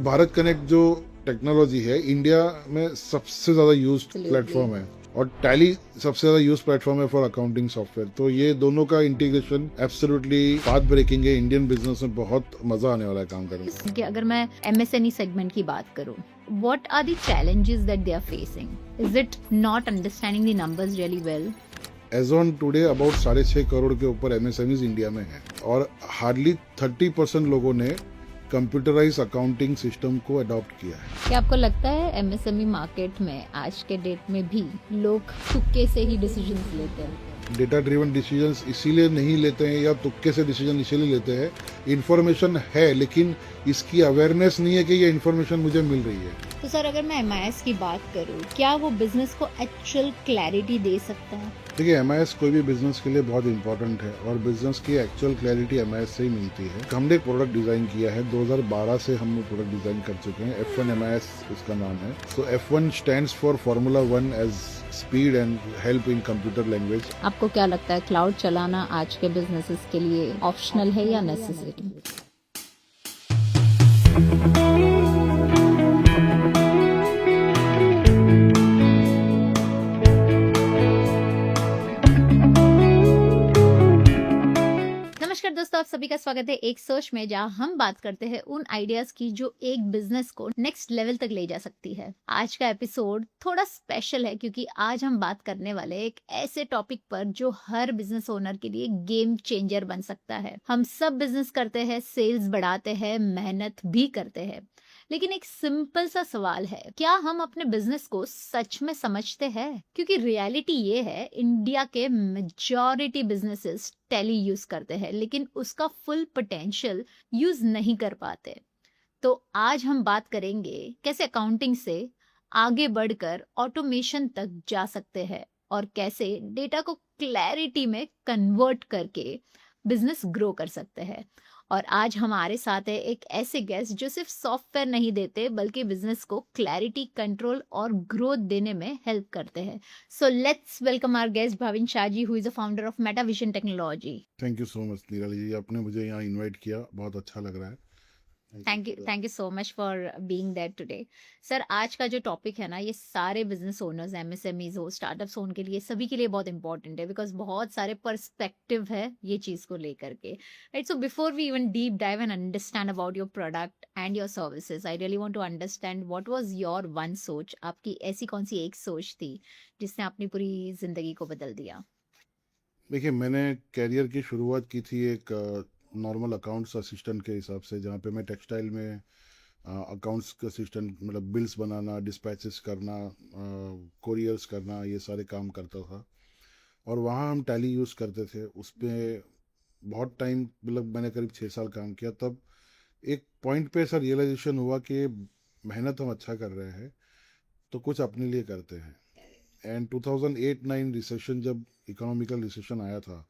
Bharat connect जो technology है India में सबसे ज़्यादा यूज Absolutely. प्लेटफॉर्म है और टैली सबसे ज़्यादा यूज प्लेटफॉर्म है फॉर अकाउंटिंग सॉफ्टवेयर। तो ये दोनों का इंटीग्रेशन एब्सोल्युटली पाथ ब्रेकिंग है। इंडियन बिजनेस में बहुत मजा आने वाला है काम करने में। कि अगर मैं MSME सेगमेंट की बात करूं, what are the challenges that they are facing? Is it not understanding the numbers really well? As on today about 6.5 crore के ऊपर एमएसएमईज इंडिया में है और हार्डली 30% लोगों ने कंप्यूटराइज अकाउंटिंग सिस्टम को अडॉप्ट किया है। क्या आपको लगता है MSME मार्केट में आज के डेट में भी लोग तुक्के से ही डिसीजंस लेते हैं? डेटा ड्रिवन डिसीजंस इसीलिए नहीं लेते हैं या तुक्के से डिसीजन इसीलिए लेते हैं, इन्फॉर्मेशन है लेकिन इसकी अवेयरनेस नहीं है कि ये इन्फॉर्मेशन मुझे मिल रही है। तो सर, अगर मैं MIS की बात करूं, क्या वो बिजनेस को एक्चुअल क्लैरिटी दे सकता है? देखिए, एमआईएस कोई भी बिजनेस के लिए बहुत इंपॉर्टेंट है और बिजनेस की एक्चुअल क्लैरिटी एमआईएस से ही मिलती है। हमने एक प्रोडक्ट डिजाइन किया है, 2012 से हम प्रोडक्ट डिजाइन कर चुके हैं। F1 एमआईएस उसका नाम है। So F1 stands for Formula 1 as speed and help in computer language. आपको क्या लगता है, क्लाउड चलाना आज के बिजनेसेस के लिए ऑप्शनल है या नेसेसरी? नमस्कार दोस्तों, आप सभी का स्वागत है एक सोच में, जहां हम बात करते हैं उन आइडियाज की जो एक बिजनेस को नेक्स्ट लेवल तक ले जा सकती है। आज का एपिसोड थोड़ा स्पेशल है क्योंकि आज हम बात करने वाले हैं एक ऐसे टॉपिक पर जो हर बिजनेस ओनर के लिए गेम चेंजर बन सकता है। हम सब बिजनेस करते हैं, सेल्स बढ़ाते हैं, मेहनत भी करते हैं, लेकिन एक सिंपल सा सवाल है, क्या हम अपने बिजनेस को सच में समझते हैं? क्योंकि रियलिटी ये है, इंडिया के मेजॉरिटी बिजनेसेस टैली यूज करते हैं लेकिन उसका फुल पोटेंशियल यूज नहीं कर पाते। तो आज हम बात करेंगे कैसे अकाउंटिंग से आगे बढ़कर ऑटोमेशन तक जा सकते हैं और कैसे डेटा को क्लैरिटी में कन्वर्ट करके बिजनेस ग्रो कर सकते हैं। और आज हमारे साथ है एक ऐसे गेस्ट जो सिर्फ सॉफ्टवेयर नहीं देते बल्कि बिजनेस को क्लैरिटी, कंट्रोल और ग्रोथ देने में हेल्प करते हैं। So let's welcome our guest Bhavin Shah ji, who is the founder of Metavision technology. Thank you so much Nirali ji, आपने मुझे यहाँ इनवाइट किया, बहुत अच्छा लग रहा है। Thank you so much for being there today. Sir, आज का जो टॉपिक है ना, ये सारे बिजनेस ओनर्स, MSMEs हो, स्टार्टअप्स हो, उनके लिए, सभी के लिए बहुत इंपॉर्टेंट है बिकॉज बहुत सारे पर्सपेक्टिव है ये चीज को लेकर के, right? So before we even deep dive and understand about your product and your services, I really want to understand what was your one सोच। आपकी ऐसी कौन सी एक सोच थी जिसने अपनी पूरी जिंदगी को बदल दिया? देखिए, मैंने कैरियर की शुरुआत की थी एक नॉर्मल अकाउंट्स असिस्टेंट के हिसाब से, जहाँ पे मैं टेक्सटाइल में अकाउंट्स का असिस्टेंट, मतलब बिल्स बनाना, डिस्पैचेस करना, कोरियर्स करना, ये सारे काम करता था। और वहाँ हम टैली यूज़ करते थे। उस पर बहुत टाइम, मतलब मैंने करीब 6 साल काम किया। तब एक पॉइंट पे ऐसा रियलाइजेशन हुआ कि मेहनत हम अच्छा कर रहे हैं तो कुछ अपने लिए करते हैं। एंड 2008-9 रिसेशन, जब इकोनॉमिकल रिसेशन आया था,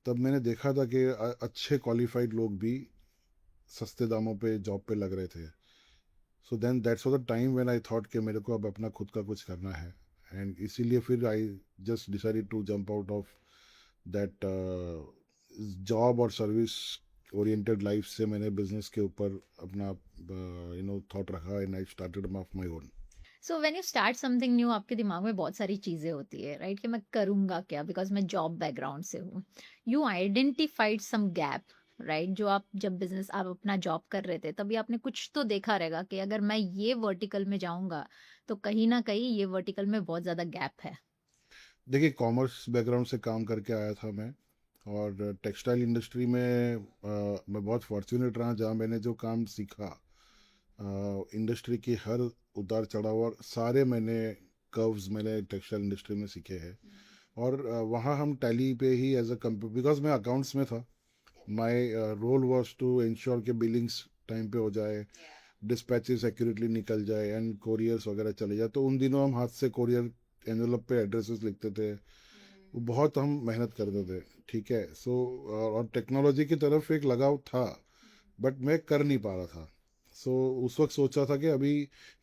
तब मैंने देखा था कि अच्छे क्वालिफाइड लोग भी सस्ते दामों पे जॉब पे लग रहे थे। So then that's was the time when I thought कि मेरे को अब अपना खुद का कुछ करना है। एंड इसीलिए फिर I just decided to jump out of that job और सर्विस ओरिएंटेड लाइफ से मैंने बिजनेस के ऊपर अपना थॉट रखा and I started off my own. So when you start something new, आपके दिमाग में बहुत सारी चीजें होती है, राइट? कि मैं करूंगा क्या, बिकॉज मैं जॉब बैकग्राउंड से हूँ। You identified some gap, right? जो आप जब बिजनेस आप अपना जॉब कर रहे थे तभी आपने कुछ तो देखा रहेगा कि अगर मैं ये वर्टिकल में जाऊंगा तो कहीं ना कहीं ये वर्टिकल में बहुत ज्यादा गैप है। देखिए, कॉमर्स बैकग्राउंड से काम करके आया था मैं, और टेक्सटाइल इंडस्ट्री में मैं बहुत फॉर्चुनेट रहा, जहाँ मैंने जो काम सीखा, इंडस्ट्री की हर उतार चढ़ाव और सारे मैंने कर्व्स मैंने टेक्सटाइल इंडस्ट्री में सीखे हैं। और वहाँ हम टैली पे ही एज अ कंप्यूटर, बिकॉज मैं अकाउंट्स में था, my role was to ensure कि बिलिंग्स टाइम पे हो जाए, डिस्पैचेस एक्यूरेटली निकल जाए एंड कोरियर्स वगैरह चले जाए। तो उन दिनों हम हाथ से कोरियर एनवेलप पे एड्रेसेस लिखते थे, वो बहुत हम मेहनत करते थे। ठीक है, सो और टेक्नोलॉजी की तरफ एक लगाव था, बट मैं कर नहीं पा रहा था। सो उस वक्त सोचा था कि अभी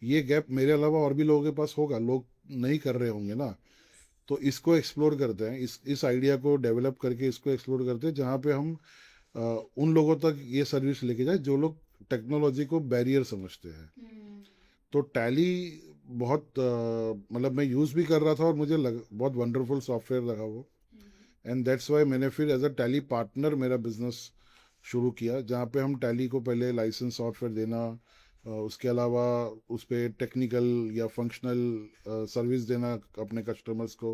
ये गैप मेरे अलावा और भी लोगों के पास होगा, लोग नहीं कर रहे होंगे ना, तो इसको एक्सप्लोर करते हैं, इस आइडिया को डेवलप करके इसको एक्सप्लोर करते हैं, जहाँ पे हम उन लोगों तक ये सर्विस लेके जाए जो लोग टेक्नोलॉजी को बैरियर समझते हैं। तो टैली बहुत मतलब मैं यूज़ भी कर रहा था और मुझे बहुत वंडरफुल सॉफ्टवेयर लगा वो। एंड दैट्स वाई मैंने फिर एज अ टैली पार्टनर मेरा बिजनेस शुरू किया, जहाँ पे हम टैली को पहले लाइसेंस सॉफ्टवेयर देना, उसके अलावा उस पर टेक्निकल या फंक्शनल सर्विस देना अपने कस्टमर्स को।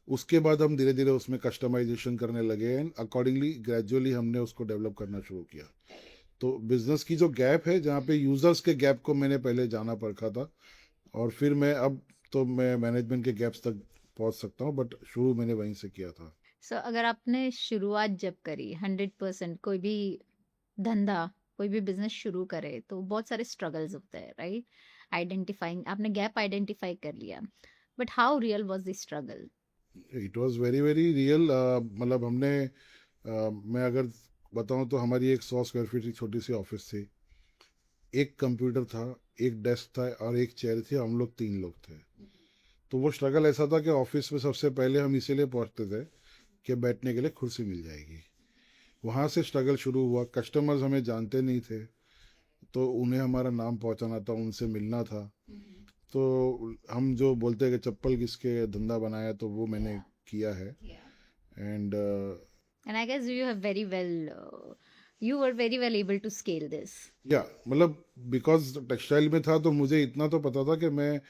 उसके बाद हम धीरे धीरे उसमें कस्टमाइजेशन करने लगे एंड अकॉर्डिंगली ग्रेजुअली हमने उसको डेवलप करना शुरू किया। तो बिजनेस की जो गैप है, जहाँ पे यूजर्स के गैप को मैंने पहले जाना परखा था, और फिर मैं अब तो मैं मैनेजमेंट के गैप्स तक पहुंच सकता हूँ, बट शुरू मैंने वहीं से किया था। सो अगर आपने शुरुआत जब करी 100% कोई भी धंधा, कोई भी बिजनेस शुरू करे तो बहुत सारे स्ट्रगल्स होते हैं, राइट? आइडेंटिफाइंग, आपने गैप आइडेंटिफाई कर लिया, but how real was the struggle? It was very very real. मतलब हमने मैं अगर बताऊं तो हमारी एक 100 स्क्वायर फीट की छोटी सी ऑफिस थी। एक कंप्यूटर था, एक डेस्क था और एक चेयर थी, हम लोग 3 लोग थे। तो वो स्ट्रगल ऐसा था कि ऑफिस में सबसे पहले हम इसीलिए पहुंचते थे कि बैठने के लिए कुर्सी मिल जाएगी। वहाँ से स्ट्रगल शुरू हुआ। कस्टमर्स हमें जानते नहीं थे, तो उन्हें हमारा नाम पहुंचाना था, उनसे मिलना था। तो हम जो बोलते हैं कि चप्पल किसके धंधा बनाया, तो वो मैंने किया है। And And I guess you have very well, you were very well able to scale this. या मतलब बिकॉज टेक्सटाइल में था, तो मुझे इतना तो पता था कि मैं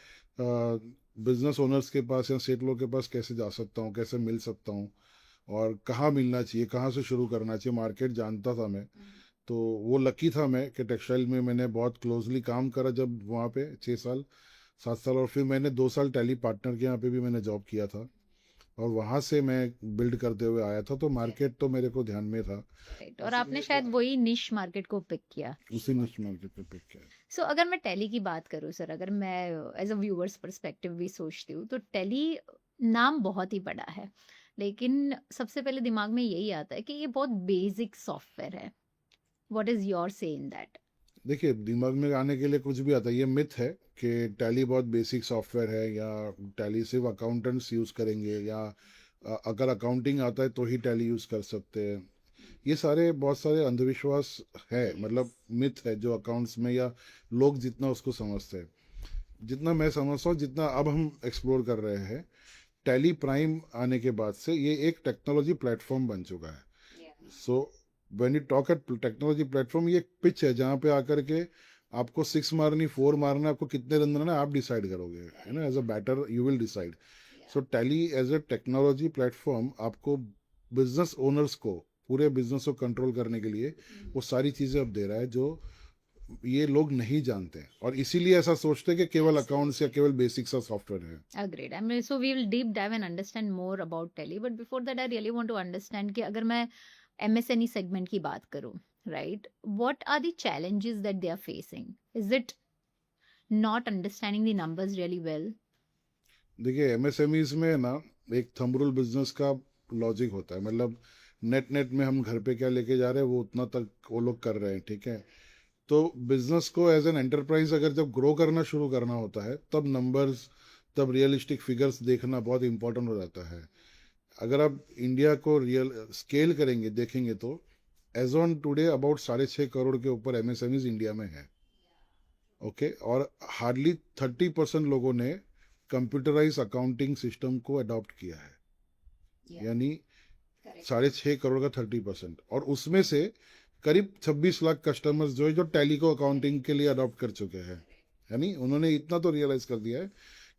बिजनेस ओनर्स के पास या सेठ लोग के पास कैसे जा सकता हूँ, कैसे मिल सकता हूँ, और कहाँ मिलना चाहिए, कहाँ से शुरू करना चाहिए, मार्केट जानता था मैं। तो वो लकी था मैं कि टेक्सटाइल में मैंने बहुत क्लोजली काम करा जब वहाँ पे 6 साल 7 साल, और फिर मैंने 2 साल टैली पार्टनर के यहाँ पे भी मैंने जॉब किया था, और वहाँ से मैं बिल्ड करते हुए आया था। तो मार्केट तो मेरे को ध्यान में था, Right. और आपने शायद वही निश मार्केट को पिक किया। उसी निश मार्केट पे पिक किया। सो अगर मैं टेली की बात करूँ सर, अगर मैं एज अ व्यूअर्स पर्सपेक्टिव भी सोचती हूँ, तो टेली नाम बहुत ही बड़ा है, लेकिन सबसे पहले दिमाग में यही आता है कि ये बहुत बेसिक सॉफ्टवेयर है। व्हाट इज योर से इन दैट? देखिए, दिमाग में आने के लिए कुछ भी आता है। ये मिथ है कि टैली बहुत बेसिक सॉफ्टवेयर है, या टैली सिर्फ अकाउंटेंट्स यूज़ करेंगे, या अगर अकाउंटिंग आता है तो ही टैली यूज़ कर सकते हैं। ये सारे बहुत सारे अंधविश्वास है, मतलब मिथ है जो अकाउंट्स में, या लोग जितना उसको समझते हैं। जितना मैं समझता हूँ, जितना अब हम एक्सप्लोर कर रहे हैं, टैली प्राइम आने के बाद से ये एक टेक्नोलॉजी प्लेटफॉर्म बन चुका है। सो when you talk eight technology platform, ये एक पिच है जहाँ पे आकर के आपको 6 मारनी, 4 मारना, आपको कितने रन बनाना आप डिसाइड करोगे, है ना। As a batter you will decide. So Tally as a technology platform आपको, बिजनेस ओनर्स को, पूरे बिजनेस को कंट्रोल करने के लिए वो सारी चीज़ें अब दे रहा है जो ये लोग नहीं जानते हैं, और इसीलिए ऐसा सोचते हैं कि केवल अकाउंट्स या केवल बेसिक सा सॉफ्टवेयर है। Agreed. I mean, so we will deep dive and understand more about Tele. But before that, I really want to understand कि अगर मैं MSNE segment की बात करूँ, right? What are the challenges that they are facing? Is it not understanding the numbers really well? देखिए, MSMEs में ना एक थंब रूल बिजनेस का लॉजिक होता है। मतलब नेट नेट में हम घर पे क्या लेके जा रहे हैं वो उतना तक वो लोग कर रहे हैं, ठीक है। तो बिजनेस को एज एन एंटरप्राइज अगर जब ग्रो करना शुरू करना होता है, तब नंबर्स, तब रियलिस्टिक फिगर्स देखना बहुत इंपॉर्टेंट हो जाता है। अगर आप इंडिया को रियल स्केल करेंगे, देखेंगे, तो as on today about 6.5 crore के ऊपर एमएसएमईज इंडिया में है। ओके, और हार्डली 30% लोगों ने कंप्यूटराइज अकाउंटिंग सिस्टम को अडॉप्ट किया है। यानी 6.5 करोड़ का 30%, और उसमें से करीब 26 लाख कस्टमर्स जो है, जो टैली को अकाउंटिंग के लिए अडॉप्ट कर चुके हैं। यानी उन्होंने इतना तो रियलाइज कर दिया है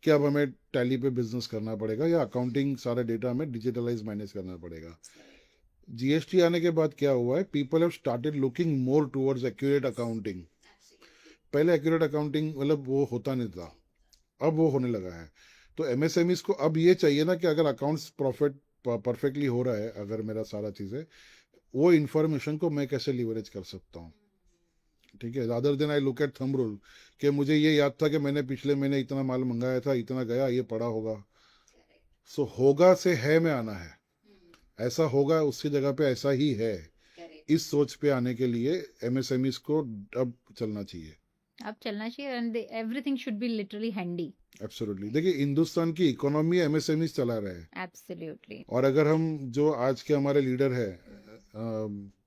कि अब हमें टैली पे बिजनेस करना पड़ेगा, या अकाउंटिंग सारा डेटा हमें डिजिटलाइज मैनेज करना पड़ेगा। जीएसटी आने के बाद क्या हुआ है, people have started looking more towards accurate accounting. पहले एक्यूरेट अकाउंटिंग मतलब वो होता नहीं था, अब वो होने लगा है। तो एमएसएमईज को अब ये चाहिए ना कि अगर अकाउंट्स प्रॉफिट परफेक्टली हो रहा है, अगर मेरा सारा चीज़ें, वो इन्फॉर्मेशन को मैं कैसे लिवरेज कर सकता हूँ, ठीक है। Rather than I look at thumb rule, कि मुझे ये याद था कि मैंने पिछले महीने इतना माल मंगाया था, इतना गया, ये पड़ा होगा। सो होगा से है में आना है, ऐसा होगा उसकी जगह पे ऐसा ही है। इस सोच पे आने के लिए एमएसएमईज को अब चलना चाहिए। अब चलना चाहिए, and everything should be literally handy. Absolutely. देखिए, हिंदुस्तान की इकोनॉमी एमएसएमई चला रहा है। एब्सोल्युटली। और अगर हम जो आज के हमारे लीडर है,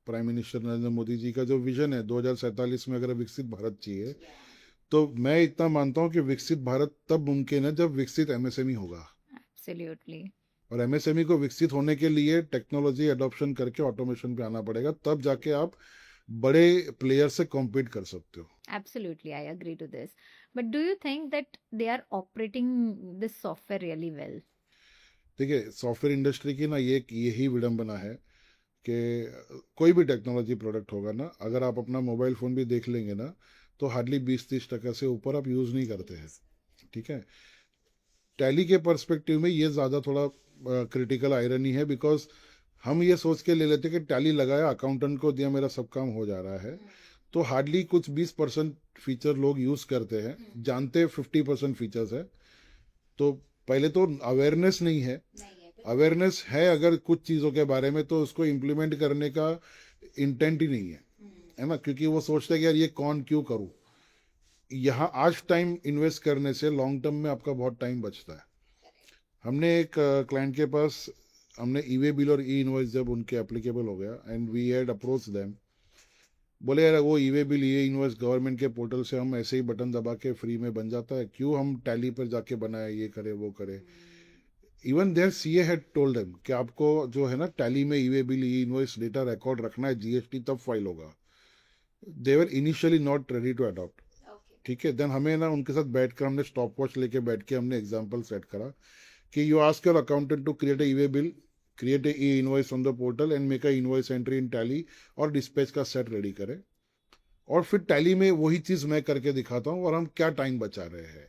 प्राइम मिनिस्टर नरेंद्र मोदी जी का जो विजन है 2047 में अगर विकसित भारत चाहिए, तो मैं इतना मानता हूँ कि विकसित भारत तब मुमकिन है जब विकसित एमएसएमई होगा। एब्सोल्युटली। और एमएसएमई को विकसित होने के लिए टेक्नोलॉजी अडॉप्शन करके ऑटोमेशन पे आना पड़ेगा, तब जाके आप बड़े प्लेयर से कॉम्पीट कर सकते हो। Absolutely, I agree to this. But do you think that they are operating this software really well? देखिए, सॉफ्टवेयर इंडस्ट्री की ना ये यही विडंबना है कि कोई भी टेक्नोलॉजी प्रोडक्ट होगा ना, अगर आप अपना मोबाइल फ़ोन भी देख लेंगे ना, तो हार्डली 20-30% से ऊपर आप यूज़ नहीं करते हैं। ठीक है, टैली के पर्सपेक्टिव में ये ज़्यादा थोड़ा क्रिटिकल आयरनी है, बिकॉज हम ये सोच के ले लेते कि टैली लगाया, अकाउंटेंट को दिया, मेरा सब काम हो जा रहा है। तो हार्डली कुछ 20% फीचर लोग यूज़ करते हैं, जानते 50% फीचर्स है। तो पहले तो अवेयरनेस नहीं है, अवेयरनेस है अगर कुछ चीज़ों के बारे में, तो उसको इम्प्लीमेंट करने का इंटेंट ही नहीं है ना, क्योंकि वो सोचते हैं कि यार ये कौन क्यों करूँ। यहाँ आज टाइम इन्वेस्ट करने से लॉन्ग टर्म में आपका बहुत टाइम बचता है। हमने एक क्लाइंट के पास हमने ई वे बिल और ई इनवॉइस जब उनके एप्लीकेबल हो गया, and we had approach them, बोले यार वो ई वे बिल ये इनवॉइस गवर्नमेंट के पोर्टल से हम ऐसे ही बटन दबा के फ्री में बन जाता है, क्यों हम टैली पर जाके बनाए, ये करे वो करे। Even their CA had told them कि आपको जो है ना टैली में E way bill E invoice data record रखना है, जीएसटी तब फाइल होगा। They were initially not ready to adopt. ठीक है, देन हमें ना उनके साथ बैठ कर हमने स्टॉप वॉच लेके बैठ के हमने एग्जाम्पल सेट करा कि you ask your accountant to create a way bill, create a e invoice on the portal and make a invoice entry in Tally, और डिस्पैच का सेट रेडी करे, और फिर टैली में वही चीज़ मैं करके दिखाता हूँ और हम क्या टाइम बचा रहे हैं।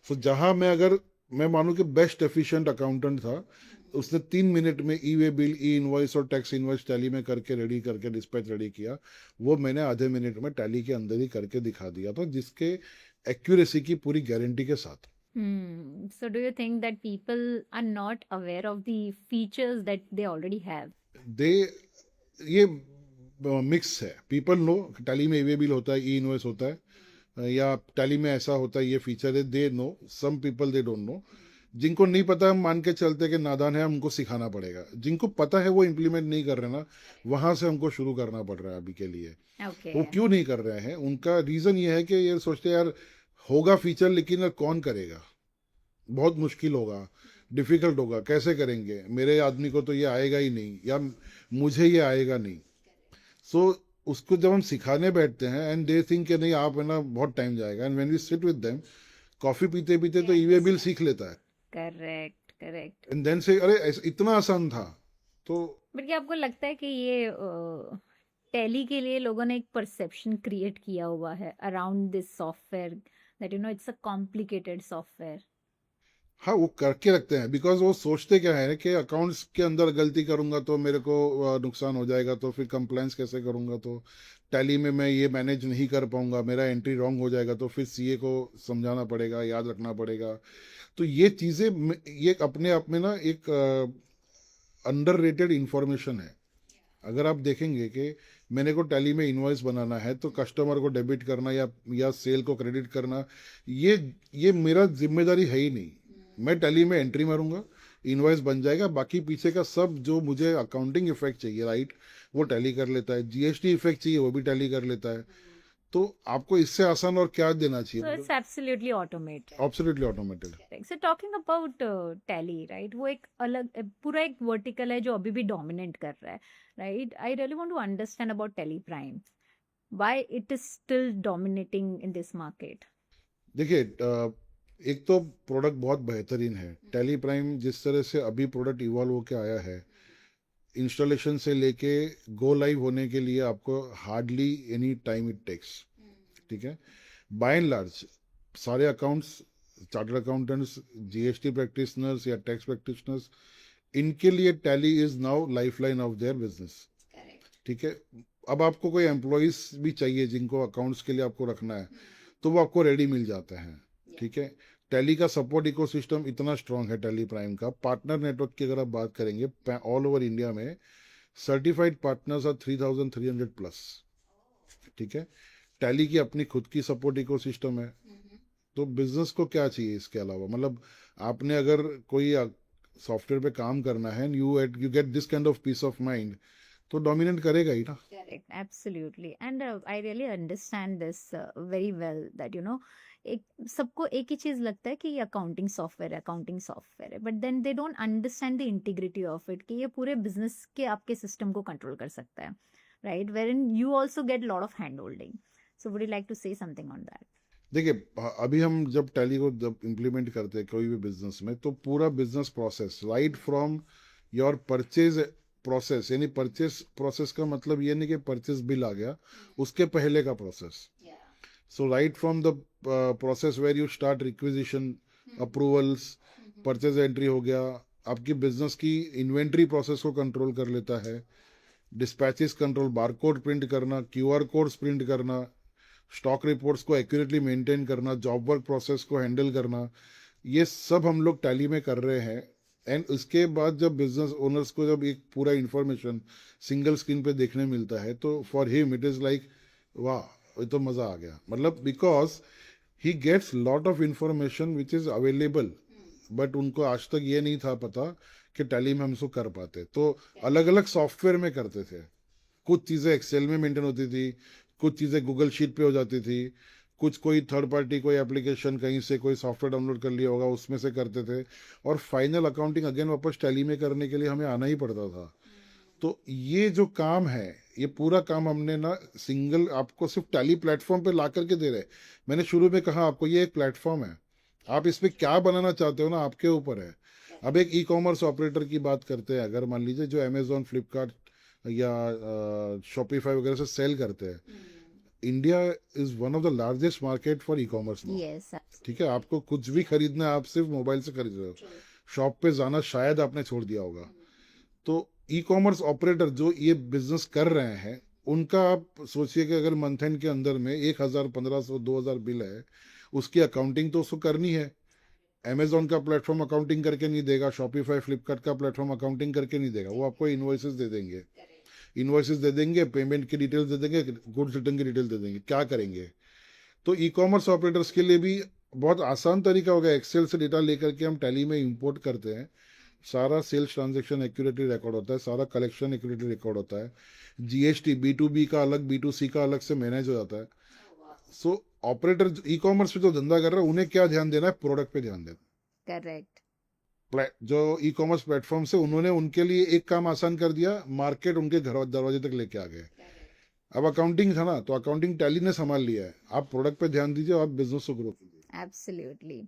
सो जहाँ मैं अगर मैं मानूँ कि बेस्ट एफिशिएंट अकाउंटेंट था, उसने 3 मिनट में E way bill E invoice और टैक्स इनवॉइस टैली में करके रेडी करके डिस्पैच रेडी किया, वो मैंने आधे मिनट में टैली के अंदर ही करके दिखा दिया था, जिसके एक्यूरेसी की पूरी गारंटी के साथ। So do you think that people are not aware of the features that they already have? दे ये मिक्स है, पीपल नो टैली में ई वे बिल होता है, ई इनवॉइस होता है, या टैली में ऐसा होता है, ये फीचर है, they know. Some people they don't know. जिनको नहीं पता हम मान के चलते कि नादान है, हमको सिखाना पड़ेगा। जिनको पता है वो इम्प्लीमेंट नहीं कर रहे ना, वहां से हमको शुरू करना पड़ रहा है अभी के लिए। Okay. वो क्यों नहीं कर रहे हैं, उनका रीज़न ये है कि ये सोचते हैं यार होगा फीचर, लेकिन यार कौन करेगा, बहुत मुश्किल होगा, डिफ़िकल्ट होगा, कैसे करेंगे, मेरे आदमी को तो ये आएगा ही नहीं, या मुझे ये आएगा नहीं। सो उसको जब हम सिखाने बैठते हैं एंड दे थिंक कि नहीं आप है ना बहुत टाइम जाएगा, and when we sit with them coffee पीते पीते तो ई वे बिल सीख लेता है, करेक्ट। एंड देन से अरे इतना आसान था। तो बट क्या आपको लगता है कि ये टैली के लिए लोगों ने एक परसेप्शन क्रिएट किया हुआ है around this software, that you know it's a complicated software? हाँ, वो करके रखते हैं, बिकॉज वो सोचते क्या है कि अकाउंट्स के अंदर गलती करूंगा तो मेरे को नुकसान हो जाएगा, तो फिर कंप्लायंस कैसे करूंगा, तो टैली में मैं ये मैनेज नहीं कर पाऊंगा, मेरा एंट्री रॉन्ग हो जाएगा, तो फिर सीए को समझाना पड़ेगा, याद रखना पड़ेगा। तो ये चीज़ें ये अपने आप में ना एक अंडररेटेड इंफॉर्मेशन है। अगर आप देखेंगे कि मैंने को टैली में इनवॉइस बनाना है, तो कस्टमर को डेबिट करना या सेल को क्रेडिट करना, ये मेरा जिम्मेदारी है ही नहीं। मैं टैली में एंट्री मारूंगा, इनवॉइस बन जाएगा, बाकी पीछे का सब जो मुझे अकाउंटिंग इफेक्ट चाहिए, राइट, वो टैली कर लेता है, जीएसटी इफेक्ट चाहिए वो भी टैली कर लेता है। तो आपको इससे आसान और क्या देना So चाहिए, it's absolutely automated. Absolutely automated. So talking about Tally, right? वो एक अलग पूरा एक वर्टिकल है जो अभी भी डोमिनेट कर रहा है, right? I really want to understand about Tally Prime. Why it is still dominating in this market? देखिए, एक तो प्रोडक्ट बहुत बेहतरीन है टैली प्राइम, जिस तरह से अभी प्रोडक्ट इवॉल्व होके आया है, इंस्टॉलेशन से लेके गो लाइव होने के लिए आपको hardly any time it takes. ठीक है, बाय एंड लार्ज सारे accounts, chartered accountants, GST practitioners या टैक्स प्रैक्टिशनर्स, इनके लिए Tally is now lifeline of their business. ठीक है, अब आपको कोई एम्प्लॉयज भी चाहिए जिनको अकाउंट्स के लिए आपको रखना है, तो वो आपको रेडी मिल जाते हैं। ठीक है, टैली का सपोर्ट इकोसिस्टम इतना स्ट्रांग है टैली प्राइम का। पार्टनर नेटवर्क की अगर आप बात करेंगे, ऑल ओवर इंडिया में सर्टिफाइड पार्टनर्स आर 3,300 प्लस। ठीक है, टैली की अपनी खुद की सपोर्ट इकोसिस्टम है। तो बिजनेस को क्या चाहिए इसके अलावा, मतलब आपने अगर कोई सॉफ्टवेयर पे काम करना है, you get this kind of peace of mind, तो डोमिनेट करेगा ही ना। Correct, absolutely. And I really understand this very well that एक सबको एक ही चीज लगता है कि ये अकाउंटिंग सॉफ्टवेयर है, but then they don't understand the integrity of it कि ये पूरे बिजनेस के आपके सिस्टम को कंट्रोल कर सकता है, right? Where in you also get lot of hand holding. So would you like to say something on that? देखिए, अभी हम जब टैली को जब इम्प्लीमेंट करते हैं कोई भी बिजनेस में, तो पूरा business process right from your purchase process, यानी परचेज प्रोसेस का मतलब ये नहीं कि परचेज बिल आ गया, उसके पहले का process. So right from the process where you start requisition, approvals, purchase entry हो गया, आपकी बिजनेस की इन्वेंट्री प्रोसेस को कंट्रोल कर लेता है, डिस्पैचेस कंट्रोल, बारकोड प्रिंट करना, क्यूआर कोड्स प्रिंट करना, स्टॉक रिपोर्ट्स को एक्यूरेटली मेंटेन करना, जॉब वर्क प्रोसेस को हैंडल करना, ये सब हम लोग टैली में कर रहे हैं। एंड उसके बाद जब बिजनेस ओनर्स को जब एक पूरा इंफॉर्मेशन सिंगल स्क्रीन पे देखने मिलता है, तो for him it is like वाह, ये तो मज़ा आ गया। मतलब because he gets lot of information which is available, but उनको आज तक ये नहीं था पता कि टैली में हम इसको कर पाते। तो अलग अलग सॉफ्टवेयर में करते थे, कुछ चीज़ें एक्सेल में मेंटेन होती थी, कुछ चीज़ें गूगल शीट पे हो जाती थी, कुछ कोई थर्ड पार्टी कोई एप्लीकेशन कहीं से कोई सॉफ्टवेयर डाउनलोड कर लिया होगा उसमें से करते थे, और फाइनल अकाउंटिंग अगेन वापस टैली में करने के लिए हमें आना ही पड़ता था। तो ये जो काम है, ये पूरा काम हमने ना सिंगल आपको सिर्फ टैली प्लेटफॉर्म पे ला करके दे रहे। मैंने शुरू में कहा आपको ये एक प्लेटफॉर्म है, आप इस पे क्या बनाना चाहते हो ना आपके ऊपर है। अब एक ई कॉमर्स ऑपरेटर की बात करते हैं, अगर मान लीजिए जो अमेजोन, फ्लिपकार्ट या शॉपिफाई वगैरह से सेल करते हैं, India is one of the largest market for e commerce now. Yes. ठीक है, आपको कुछ भी खरीदना है आप सिर्फ मोबाइल से खरीद रहे हो, शॉप पे जाना शायद आपने छोड़ दिया होगा। तो ई कॉमर्स ऑपरेटर जो ये बिजनेस कर रहे हैं, उनका आप सोचिए कि अगर मंथ एंड के अंदर में 1,000, 1,500, 2,000 बिल है, उसकी अकाउंटिंग तो उसको करनी है। अमेजोन का प्लेटफॉर्म अकाउंटिंग करके नहीं देगा, शॉपिफाई फ्लिपकार्ट का प्लेटफॉर्म अकाउंटिंग करके नहीं देगा, वो आपको इन्वॉइसेस दे देंगे, पेमेंट की डिटेल्स दे देंगे, गुड्स रिटर्न की डिटेल दे देंगे, क्या करेंगे? तो ई कॉमर्स ऑपरेटर्स के लिए भी बहुत आसान तरीका हो गया, एक्सेल से डेटा लेकर के हम टैली में इंपोर्ट करते हैं, सारा सेल्स ट्रांजैक्शन एक्यूरेटली रिकॉर्ड होता है, सारा कलेक्शन एक्यूरेटली रिकॉर्ड होता है, जीएसटी B2B का अलग, B2C का अलग से मैनेज हो जाता है। सो ऑपरेटर ई कॉमर्स पे जो धंधा कर रहा है, उन्हें क्या ध्यान देना है? प्रोडक्ट पे ध्यान देना। करेक्ट. जो ई कॉमर्स प्लेटफॉर्म से उन्होंने उनके लिए एक काम आसान कर दिया, मार्केट उनके घर दरवाजे तक लेके आ गए। अब अकाउंटिंग था ना, तो अकाउंटिंग टैली ने संभाल लिया है, आप प्रोडक्ट पे ध्यान दीजिए, आप बिजनेस को ग्रो कीजिए। एब्सोल्युटली.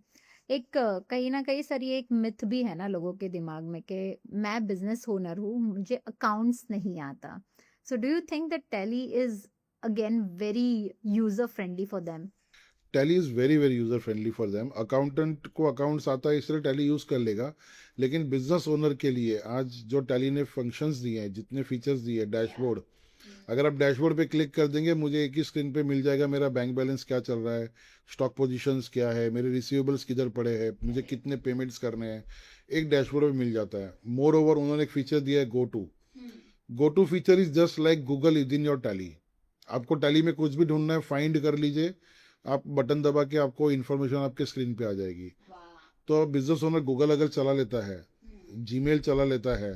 एक कहीं ना कहीं सर ये एक मिथ भी है ना लोगों के दिमाग में कि मैं बिजनेस ओनर हूँ, मुझे अकाउंट्स नहीं आता. सो do you think that tally is again very user friendly for them? Tally is very very user friendly for them. Accountant को अकाउंट्स आता है इसलिए टैली यूज़ कर लेगा, लेकिन बिजनेस ओनर के लिए आज जो टैली ने फंक्शंस दिए हैं, जितने फीचर्स दिए हैं, डैशबोर्ड, अगर आप डैशबोर्ड पे क्लिक कर देंगे, मुझे एक ही स्क्रीन पे मिल जाएगा मेरा बैंक बैलेंस क्या चल रहा है, स्टॉक पोजीशंस क्या है, मेरे रिसीवेबल्स किधर पड़े हैं, मुझे कितने पेमेंट्स करने हैं, एक डैशबोर्ड पे मिल जाता है। मोर ओवर उन्होंने एक फीचर दिया है, go to feature is just like Google is in your Tally. आपको टैली में कुछ भी ढूंढना है, फाइंड कर लीजिए, आप बटन दबा के आपको इन्फॉर्मेशन आपके स्क्रीन पे आ जाएगी। तो बिजनेस ओनर गूगल अगर चला लेता है, जीमेल चला लेता है,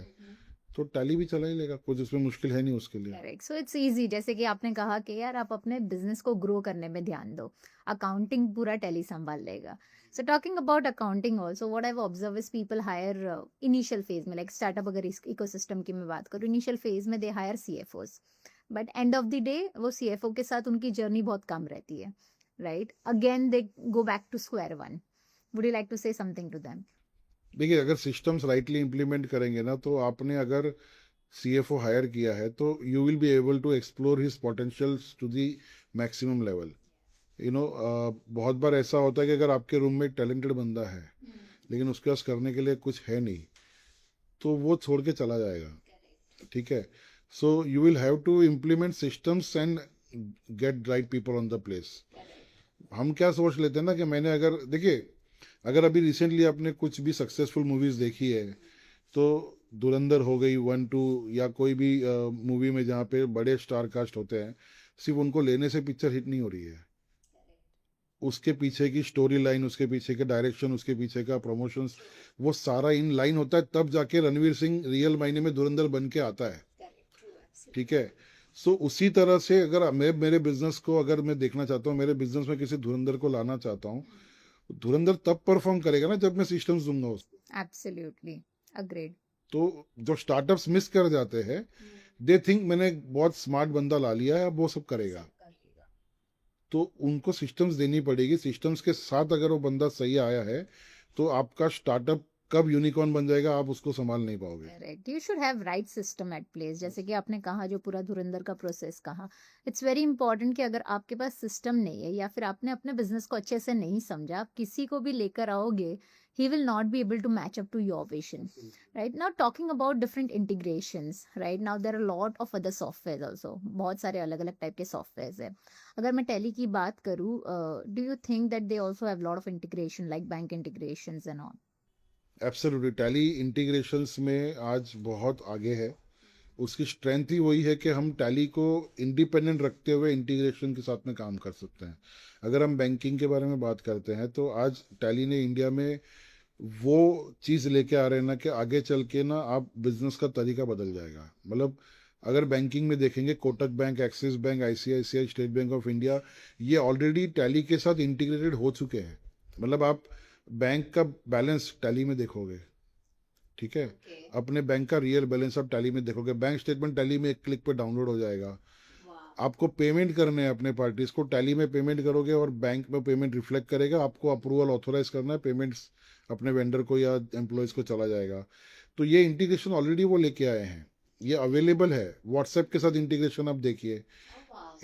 तो टैली भी चला ही लेगा, कुछ उसमें मुश्किल है नहीं उसके लिए। करेक्ट. सो इट्स इजी, जैसे कि आपने कहा कि यार आप अपने बिजनेस को ग्रो करने में ध्यान दो, अकाउंटिंग पूरा टैली संभाल लेगा. So talking about accounting also, what I observe is people hire initial phase में, लाइक स्टार्टअप अगर इस इकोसिस्टम की मैं बात करूँ, इनिशियल फेज में they hire CFOs, but end of the day वो CFO के साथ उनकी जर्नी बहुत कम रहती है, right? Again they go back to square one. Would you like to say something to them? देखिए, अगर सिस्टम्स राइटली इम्प्लीमेंट करेंगे ना, तो आपने अगर CFO हायर किया है, तो you will be able to explore his potentials to the maximum level. बहुत बार ऐसा होता है कि अगर आपके रूम में एक टैलेंटेड बंदा है, लेकिन उसके पास करने के लिए कुछ है नहीं, तो वो छोड़ के चला जाएगा। ठीक है, so you will have to implement systems and get right people on the place. हम क्या सोच लेते हैं ना कि मैंने अगर, देखिए, अगर अभी रिसेंटली आपने कुछ भी सक्सेसफुल मूवीज देखी है, तो धुरंधर हो गई 1, 2, या कोई भी मूवी में जहाँ पे बड़े स्टार कास्ट होते हैं, सिर्फ उनको लेने से पिक्चर हिट नहीं हो रही है, उसके पीछे की स्टोरी लाइन, उसके पीछे का डायरेक्शन, उसके पीछे का प्रमोशंस, वो सारा इन लाइन होता है, तब जाके रणवीर सिंह रियल मायने में धुरंधर बन के आता है। ठीक है। सो उसी तरह से अगर मैं मेरे बिजनेस को अगर मैं देखना चाहता हूँ, मेरे बिजनेस में किसी धुरंधर को लाना चाहता हूँ, धुरंधर तब परफॉर्म करेगा ना जब मैं सिस्टम्स दूंगा उसको। Absolutely agreed. तो जो स्टार्टअप्स मिस कर जाते हैं, दे थिंक मैंने एक बहुत स्मार्ट बंदा ला लिया है, अब वो सब करेगा। तो उनको सिस्टम्स देनी पड़ेगी। सिस्टम्स के साथ अगर वो बंदा सही आया है, तो आपका स्टार्टअप कब यूनिकॉर्न बन जाएगा आप उसको संभाल नहीं पाओगे। Correct, you should have right system at place. जैसे कि आपने कहा, जो पूरा धुरंधर का प्रोसेस कहा, इट्स वेरी इंपॉर्टेंट कि अगर आपके पास सिस्टम नहीं है या फिर आपने अपने बिजनेस को अच्छे से नहीं समझा, आप किसी को भी लेकर आओगे, he will not be able to match up to your vision. Right now, talking about different integrations, right now there are a lot of other softwares also. बहुत सारे अलग अलग टाइप के सॉफ्टवेयर है। अगर मैं टैली की बात करूँ, do you think that they also have lot of integration like bank integrations and all? Absolutely, tally integrations में आज बहुत आगे है। उसकी स्ट्रेंथ ही वही है कि हम टैली को इंडिपेंडेंट रखते हुए इंटीग्रेशन के साथ में काम कर सकते हैं। अगर हम बैंकिंग के बारे में बात करते हैं, तो आज टैली ने इंडिया में वो चीज़ लेके आ रहे हैं ना कि आगे चल के ना आप बिजनेस का तरीका बदल जाएगा। मतलब अगर बैंकिंग में देखेंगे, Kotak bank, axis bank, ICICI, state bank of India, ये ऑलरेडी टैली के साथ इंटीग्रेटेड हो चुके हैं। मतलब आप बैंक का बैलेंस टैली में देखोगे, ठीक है। अपने बैंक का रियल बैलेंस आप टैली में देखोगे। बैंक स्टेटमेंट टैली में एक क्लिक पे डाउनलोड हो जाएगा। आपको पेमेंट करने हैं अपने पार्टीज को, टैली में पेमेंट करोगे और बैंक में पेमेंट रिफ्लेक्ट करेगा। आपको अप्रूवल ऑथोराइज करना है, पेमेंट्स अपने वेंडर को या एम्प्लॉयज को चला जाएगा। तो ये इंटीग्रेशन ऑलरेडी वो लेके आए हैं, ये अवेलेबल है। व्हाट्सएप के साथ इंटीग्रेशन आप देखिए,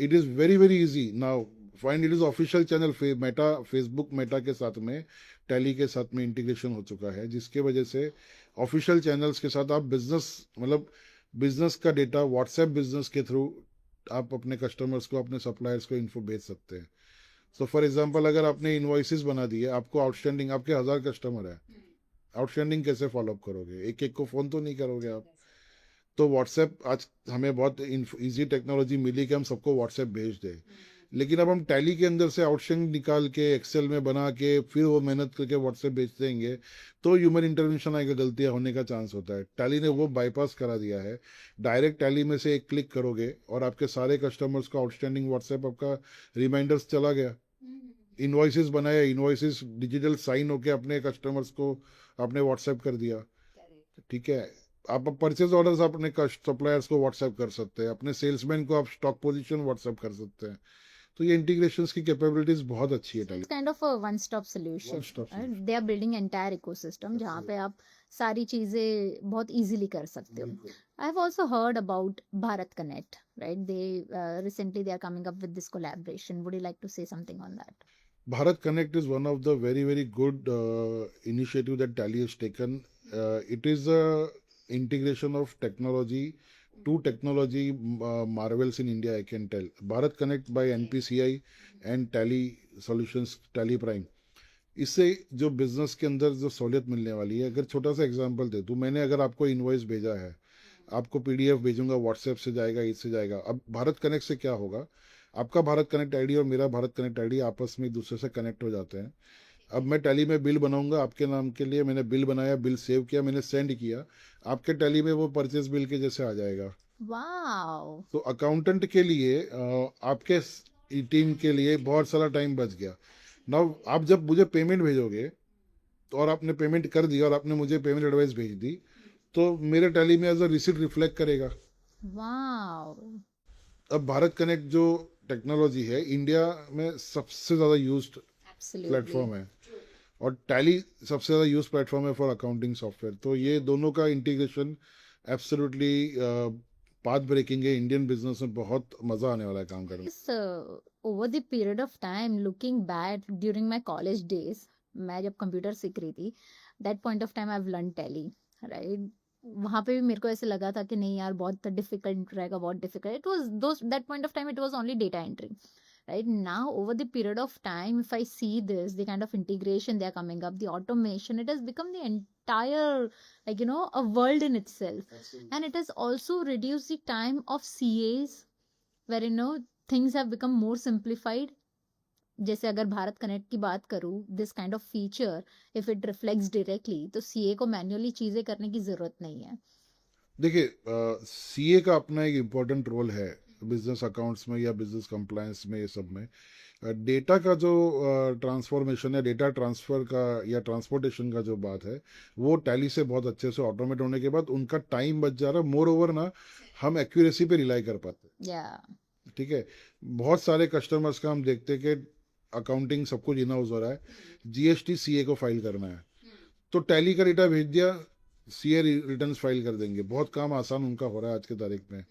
it is very very easy now. Find it is official channel Meta, Facebook Meta के साथ में टैली के साथ में इंटीग्रेशन हो चुका है, जिसके वजह से ऑफिशियल चैनल्स के साथ आप बिजनेस, मतलब बिजनेस का डेटा व्हाट्सएप बिजनेस के थ्रू आप अपने कस्टमर्स को, अपने सप्लायर्स को इन्फो भेज सकते हैं। सो फॉर एग्जांपल, अगर आपने इन्वॉइसेस बना दिए, आपको आउटस्टैंडिंग, आपके 1000 कस्टमर है, आउटस्टैंडिंग कैसे फॉलोअप करोगे? एक एक को फ़ोन तो नहीं करोगे आप। तो व्हाट्सएप, आज हमें बहुत इजी टेक्नोलॉजी मिली कि हम सबको व्हाट्सएप भेज दें। लेकिन अब हम टैली के अंदर से आउटस्टैंडिंग निकाल के एक्सेल में बना के फिर वो मेहनत करके व्हाट्सएप भेज देंगे, तो ह्यूमन इंटरवेंशन आएगा, गलतियां होने का चांस होता है। टैली ने वो बाईपास करा दिया है। डायरेक्ट टैली में से एक क्लिक करोगे और आपके सारे कस्टमर्स को आउटस्टैंडिंग व्हाट्सएप, आपका रिमाइंडर्स चला गया। इन्वॉइसेस बनाया, इन्वॉइसेस डिजिटल साइन होके अपने कस्टमर्स को आपने व्हाट्सएप कर दिया, ठीक है। आप परचेज ऑर्डर्स अपने सप्लायर्स को व्हाट्सएप कर सकते हैं, अपने सेल्समैन को आप स्टॉक पोजीशन व्हाट्सएप कर सकते हैं। तो ये इंटीग्रेशंस की कैपेबिलिटीज बहुत अच्छी है So tally. it's kind of a one stop solution. One stop Right? They are building entire ecosystem जहाँ पे आप सारी चीजें बहुत easily कर सकते हो. I have also heard about Bharat Connect, right? They recently they are coming up with this collaboration. Would you like to say something on that? Bharat Connect is one of the very very good initiative that Tally has taken. It is a integration of technology, two technology marvels in India, I can tell. Bharat Connect by NPCI and Tally Solutions, Tally Prime. इससे जो business के अंदर जो सहूलियत मिलने वाली है, अगर छोटा सा एग्जांपल दे दूं, मैंने अगर आपको इनवॉइस भेजा है, आपको पीडीएफ भेजूंगा, व्हाट्सएप से जाएगा, इससे जाएगा। अब भारत कनेक्ट से क्या होगा, आपका भारत कनेक्ट आईडी और मेरा भारत कनेक्ट आईडी आपस में एक दूसरे से कनेक्ट हो जाते हैं। अब मैं टैली में बिल बनाऊंगा आपके नाम के लिए, मैंने बिल बनाया, बिल सेव किया, मैंने सेंड किया, आपके टैली में वो परचेज बिल के जैसे आ जाएगा। Wow. तो अकाउंटेंट के लिए, आपके टीम के लिए बहुत सारा टाइम बच गया। नाउ आप जब मुझे पेमेंट भेजोगे, तो और आपने पेमेंट कर दी और आपने मुझे पेमेंट एडवाइस भेज दी, तो मेरे टैली में एज अ रिसीट रिफ्लेक्ट करेगा। Wow. अब भारत कनेक्ट जो टेक्नोलॉजी है, इंडिया में सबसे ज़्यादा यूज्ड Absolutely. प्लेटफॉर्म है, और टैली सबसे ज़्यादा यूज प्लेटफॉर्म है फॉर अकाउंटिंग सॉफ्टवेयर। तो ये दोनों का इंटीग्रेशन एब्सोल्युटली पाथ ब्रेकिंग है। इंडियन बिजनेस में बहुत मज़ा आने वाला है काम करने में। Yes, over the period of time, looking back during my college days, मैं जब कंप्यूटर सीख रही थी, that point of time I've learned Tally, right? वहाँ पे भी मेरे को ऐसे लगा था कि नहीं यार, बहुत डिफिकल्ट रहेगा, बहुत difficult. It was those that point of time it was only data entry, right? Now over the period of time, if I see this, the kind of integration they are coming up, the automation, it has become the entire, like, you know, a world in itself. And it has also reduced the time of CAs, where, you know, things have become more simplified. जैसे अगर Bharat connect की बात करूँ, this kind of feature if it reflects directly, तो CA को manually चीजें करने की जरूरत नहीं है। देखिए, सीए का अपना एक इम्पोर्टेंट रोल है बिजनेस अकाउंट्स में या बिजनेस कंप्लायंस में, ये सब में। डेटा का जो ट्रांसफॉर्मेशन या डेटा ट्रांसफर का या ट्रांसपोर्टेशन का जो बात है, वो टैली से बहुत अच्छे से ऑटोमेट होने के बाद उनका टाइम बच जा रहा है। मोर ओवर ना, हम एक्यूरेसी पे रिलाई कर पाते या हैं। ठीक है। बहुत सारे कस्टमर्स का हम देखते हैं कि अकाउंटिंग सब कुछ इन हाउस हो रहा है, जीएसटी सीए को फाइल करना है, तो टैली का डेटा भेज दिया, सीए रिटर्न फाइल कर देंगे। बहुत काम आसान उनका हो रहा है आज की तारीख में।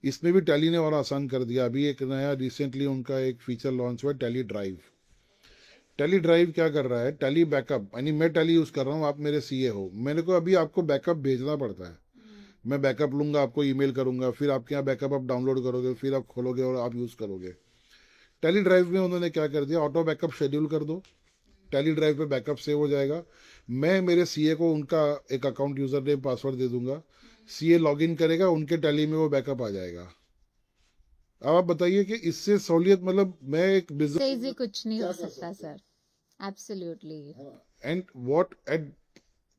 इसमें भी टैली ने और आसान कर दिया। अभी एक नया रिसेंटली उनका एक फीचर लॉन्च हुआ, टैली ड्राइव। टैली ड्राइव क्या कर रहा है, टैली बैकअप, यानी मैं टैली यूज कर रहा हूँ, आप मेरे सीए हो, मेरे को अभी आपको बैकअप भेजना पड़ता है। मैं बैकअप लूंगा, आपको ईमेल करूंगा, फिर आपके यहाँ बैकअप आप डाउनलोड करोगे, फिर आप खोलोगे और आप यूज करोगे। टैली ड्राइव में उन्होंने क्या कर दिया, ऑटो बैकअप शेड्यूल कर दो, टैली ड्राइव पे बैकअप सेव हो जाएगा। मैं मेरे सीए को उनका एक अकाउंट यूजर नेम पासवर्ड दे दूंगा, सीए लॉगिन करेगा, उनके टैली में वो बैकअप आ जाएगा। अब आप बताइए कि इससे सहूलियत, मतलब मैं एक इससे बिजनेस इजी कुछ नहीं हो सकता sir, absolutely. And what at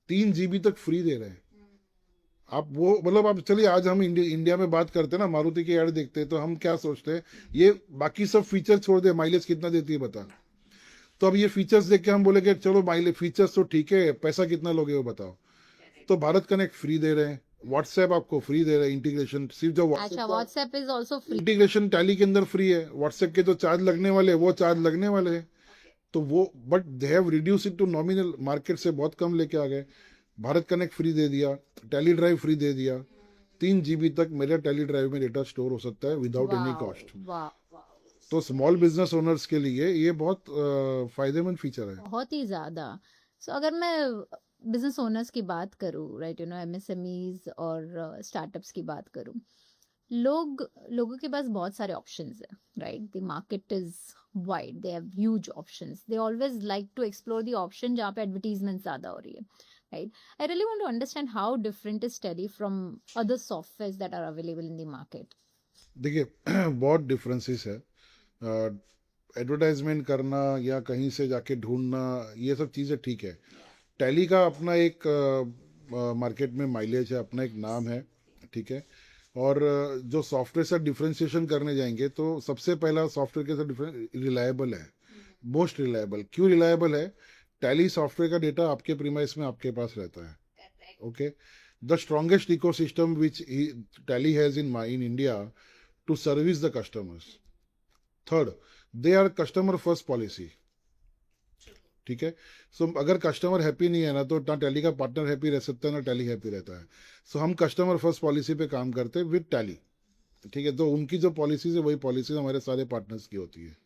3 GB तक फ्री दे रहे हैं आप। वो मतलब आप चलिए, आज हम इंडिया में बात करते हैं ना, मारुति की ऐड देखते हैं तो हम क्या सोचते हैं, ये बाकी सब फीचर छोड़ दे, माइलेज कितना देती है बता। तो अब ये फीचर्स देख के हम बोलेंगे चलो माइलेज फीचर्स तो ठीक है, पैसा कितना लोगे वो बताओ। तो भारत कनेक्ट फ्री दे रहे हैं, व्हाट्सएप आपको फ्री दे रहे हैं, इंटीग्रेशन सिर्फ जो अच्छा, WhatsApp is also free. Integration tally के अंदर फ्री है, व्हाट्सएप के जो चार्ज लगने वाले हैं वो चार्ज लगने वाले हैं। तो वो but they have reduce it to nominal, market से बहुत कम लेके आ गए। भारत कनेक्ट फ्री दे दिया, टैली ड्राइव फ्री दे दिया, 3 GB तक मेरे टैली ड्राइव में डेटा स्टोर हो सकता है विदाउट एनी वाओ कॉस्ट। वाह, तो स्मॉल बिजनेस ओनर्स के लिए ये बहुत फायदेमंद फीचर है। बहुत ही ज्यादा। सो अगर मैं बिजनेस ओनर्स की बात करूँ, राइट, एमएसएमईज और स्टार्टअप्स की बात करूँ, लोगों के पास बहुत सारे ऑप्शंस है, right. The market is wide, they have huge options, they always like to explore the option जहाँ पे एडवर्टीजमेंट ज्यादा हो रही है, right. I really want to understand how different is Tally from other softwares that are available in the market. देखिए, बहुत differences है। Advertisement करना या कहीं से जाके ढूंढना, ये सब चीज़ें ठीक है। टैली का अपना एक मार्केट में माइलेज है, अपना एक नाम है। ठीक है। और जो सॉफ्टवेयर से डिफ्रेंशिएशन करने जाएंगे तो सबसे पहला सॉफ्टवेयर के साथ डिफरेंस रिलायबल है, मोस्ट रिलायबल। क्यों रिलायबल है, टैली सॉफ्टवेयर का डेटा आपके प्रीमाइस में आपके पास रहता है। Okay. The strongest ecosystem which Tally has in India to service the customers. Third, they are customer first policy. ठीक है। सो अगर कस्टमर हैप्पी नहीं है ना, तो ना टैली का पार्टनर हैप्पी रह सकता है ना टैली हैप्पी रहता है। सो हम कस्टमर फर्स्ट पॉलिसी पे काम करते हैं विद टैली। ठीक है। तो उनकी जो पॉलिसीज है वही पॉलिसीज हमारे सारे पार्टनर्स की होती है।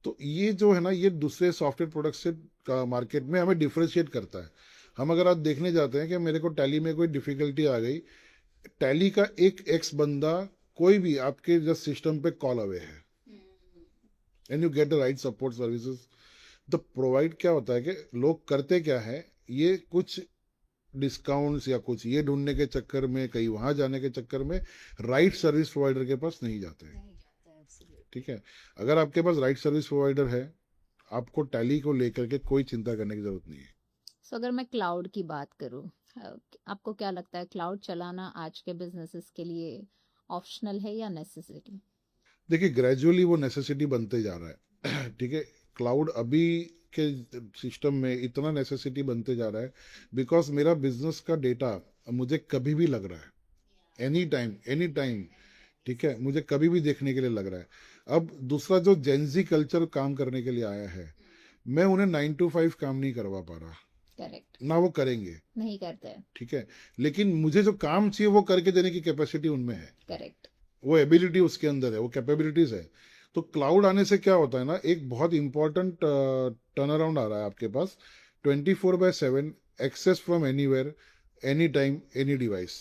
तो ये जो है ना, ये दूसरे सॉफ्टवेयर प्रोडक्ट से मार्केट में हमें डिफ्रेंशिएट करता है। हम अगर आज देखने जाते हैं कि मेरे को टैली में कोई डिफिकल्टी आ गई, टैली का एक एक्स बंदा कोई भी आपके जस्ट सिस्टम पे कॉल अवे है, and you get the right support services. The provide क्या होता है कि लोग करते क्या है, ये कुछ डिस्काउंट्स या कुछ ये ढूंढने के चक्कर में, कहीं वहां जाने के चक्कर में राइट सर्विस प्रोवाइडर के पास नहीं जाते हैं। ठीक है। अगर आपके पास राइट सर्विस प्रोवाइडर है, आपको टैली को लेकर के कोई चिंता करने की जरूरत नहीं है। सो अगर मैं क्लाउड की बात करूँ, आपको क्या लगता है क्लाउड चलाना आज के बिजनेसेस के लिए ऑप्शनल है या नेसेसिटी? देखिए, ग्रेजुअली वो नेसेसिटी बनते जा रहा है। ठीक है। क्लाउड अभी के सिस्टम में इतना नेसेसिटी बनते जा रहा है बिकॉज मेरा बिजनेस का डेटा मुझे कभी भी लग रहा है, एनी टाइम एनी टाइम। ठीक है। मुझे कभी भी देखने के लिए लग रहा है। अब दूसरा, जो जेंजी कल्चर काम करने के लिए आया है, मैं उन्हें 9 to 5 काम नहीं करवा पा रहा, करेक्ट, ना वो करेंगे। नहीं करते हैं। ठीक है। लेकिन मुझे जो काम चाहिए वो करके देने की कैपेसिटी उनमें है, करेक्ट। वो एबिलिटी उसके अंदर है, वो कैपेबिलिटीज है। तो क्लाउड आने से क्या होता है ना, एक बहुत इंपॉर्टेंट टर्न अराउंड आ रहा है आपके पास, 24/7 access from anywhere, any time, any device.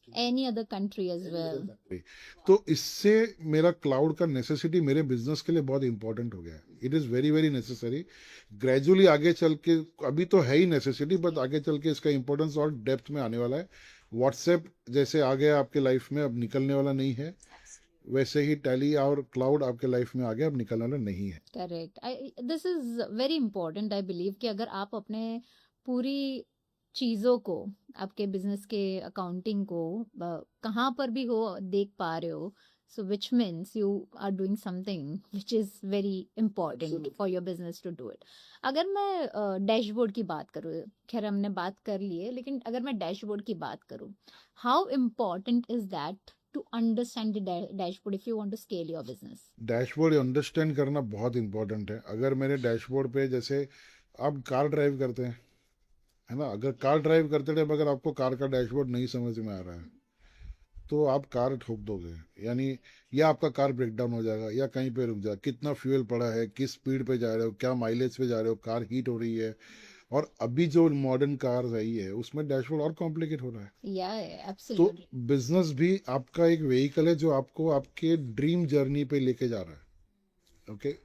Any other country as well. तो इससे मेरा क्लाउड का नेसेसिटी मेरे बिजनेस के लिए बहुत इंपॉर्टेंट हो गया है। It is very very necessary. Gradually आगे चल के, अभी तो है ही नेसेसिटी, बट आगे चल के इसका इंपॉर्टेंस और डेप्थ में आने वाला है। व्हाट्सएप जैसे आ गया आपके लाइफ में, अब निकलने वाला नहीं है, वैसे ही टैली और क्लाउड आपके लाइफ में आ गया, अब निकलने वाला नहीं है। Correct. This is very important, I believe कि अगर आप अपने पूरी चीज़ों को, आपके बिजनेस के अकाउंटिंग को कहाँ पर भी हो देख पा रहे हो, so which means you are doing something which is very important for your business to do it. अगर मैं डैशबोर्ड की बात करूँ, खैर हमने बात कर ली है, लेकिन अगर मैं डैशबोर्ड की बात करूँ, how important is that to understand the dashboard if you want to scale your business? Dashboard understand करना बहुत इंपॉर्टेंट है। अगर मेरे डैशबोर्ड पे, जैसे आप कार ड्राइव करते हैं, है ना, अगर कार ड्राइव करते टाइम अगर आपको कार का डैशबोर्ड नहीं समझ में आ रहा है तो आप कार ठोक दोगे, यानी या आपका कार ब्रेक डाउन हो जाएगा या कहीं पे रुक जाएगा, कितना फ्यूल पड़ा है, किस स्पीड पे जा रहे हो, क्या माइलेज पे जा रहे हो, कार हीट हो रही है। और अभी जो मॉडर्न कार आई है उसमें डैशबोर्ड और कॉम्प्लिकेट हो रहा है। या तो एब्सोल्युटली। बिजनेस भी आपका एक व्हीकल है जो आपको आपके ड्रीम जर्नी पे लेके जा रहा है। ओके,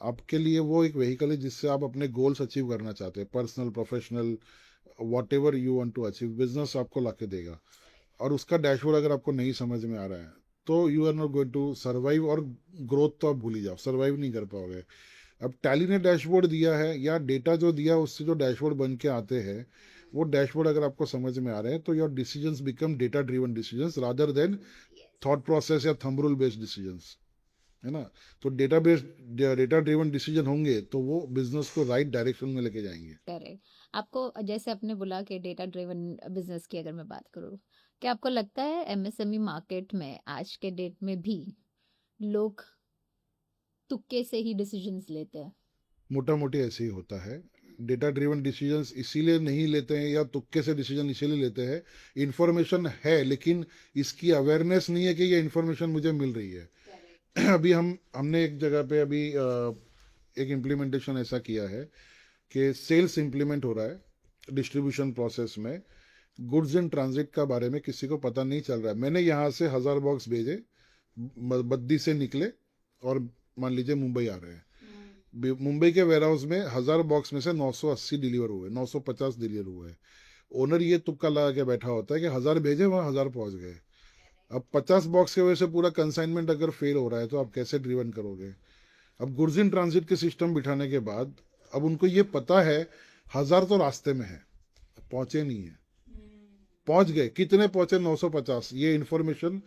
आपके लिए वो एक व्हीकल है जिससे आप अपने गोल्स अचीव करना चाहते हैं, personal, professional, whatever you want to achieve, business आपको लाके देगा। और उसका डैशबोर्ड अगर आपको नहीं समझ में आ रहा है तो you are not going to survive, और ग्रोथ तो आप भूल ही जाओ, सर्वाइव नहीं कर पाओगे। अब टैली ने डैशबोर्ड दिया है या डेटा जो दिया उससे जो डैशबोर्ड बन के आते हैं, वो डैशबोर्ड अगर आपको समझ में आ रहे हैं तो your decisions become data driven decisions rather than thought process या थंब रूल बेस्ड डिसीजंस, है ना। तो डेटा ड्रिवन डिसीजन होंगे तो वो बिजनेस को राइट डायरेक्शन में लेके जाएंगे। करेक्ट। आपको जैसे आपने बोला कि डेटा ड्रिवन बिजनेस की अगर मैं बात करूँ, क्या आपको लगता है एमएसएमई मार्केट में आज के डेट में भी लोग तुक्के से ही डिसीजंस लेते हैं? मोटा मोटी ऐसे ही होता है। डेटा ड्रिवन डिसीजंस इसीलिए नहीं लेते हैं या तुक्के से डिसीजन इसीलिए लेते हैं, इन्फॉर्मेशन है लेकिन इसकी अवेयरनेस नहीं है कि ये इन्फॉर्मेशन मुझे मिल रही है। अभी हमने एक जगह पे अभी एक इम्प्लीमेंटेशन ऐसा किया है कि सेल्स इम्प्लीमेंट हो रहा है डिस्ट्रीब्यूशन प्रोसेस में, गुड्स इन ट्रांजिट का बारे में किसी को पता नहीं चल रहा है। मैंने यहाँ से 1000 बॉक्स भेजे, बद्दी से निकले और मान लीजिए मुंबई आ रहे हैं। मुंबई के वेयर हाउस में 1000 बॉक्स में से 980 डिलीवर हुए, 950 डिलीवर हुए। ओनर ये तुक्का लगा के बैठा होता है कि 1000 भेजे वहाँ 1000 पहुंच गए। अब 50 बॉक्स की वजह से पूरा कंसाइनमेंट अगर फेल हो रहा है तो आप कैसे ड्रिवन करोगे। अब गुड्स इन ट्रांजिट के सिस्टम बिठाने के बाद अब उनको ये पता है 1000 तो रास्ते में है, पहुंचे नहीं है, पहुंच गए, कितने पहुंचे, 950। ये इन्फॉर्मेशन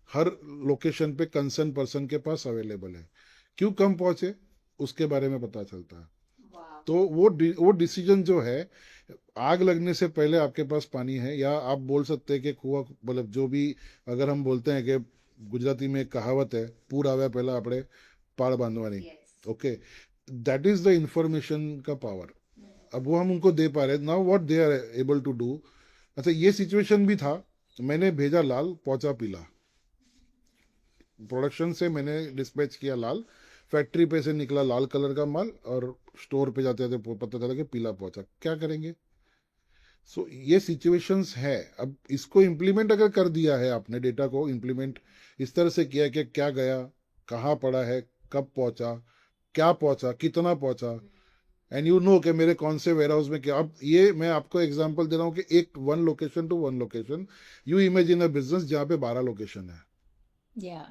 हर लोकेशन पे कंसर्न पर्सन के पास अवेलेबल है। क्यों कम पहुंचे उसके बारे में पता चलता है। तो वो डिसीजन जो है, आग लगने से पहले आपके पास पानी है, या आप बोल सकते हैं कि कुआ, मतलब जो भी, अगर हम बोलते हैं कि गुजराती में एक कहावत है, पूर आव्या पहला આપણે પાળ બાંધવાની। Okay, that is the information का पावर। अब वो हम उनको दे पा रहे हैं, now what they are able to do. अच्छा, ये सिचुएशन भी था, मैंने भेजा लाल, पहुंचा पीला। प्रोडक्शन से मैंने डिस्पैच किया लाल, फैक्ट्री पे से निकला लाल कलर का माल, और स्टोर पे जाते जाते पता चला कि पीला पहुंचा। क्या करेंगे। सो ये सिचुएशंस है। अब इसको इम्प्लीमेंट अगर कर दिया है आपने, डेटा को इम्प्लीमेंट इस तरह से किया कि क्या गया, कहाँ पड़ा है, कब पहुंचा, क्या पहुंचा, कितना पहुंचा, एंड यू नो कि मेरे कौन से वेयर हाउस में क्या। अब ये मैं आपको एग्जांपल दे रहा हूँ कि एक one location to one location, you imagine a business जहाँ पे 12 लोकेशन है या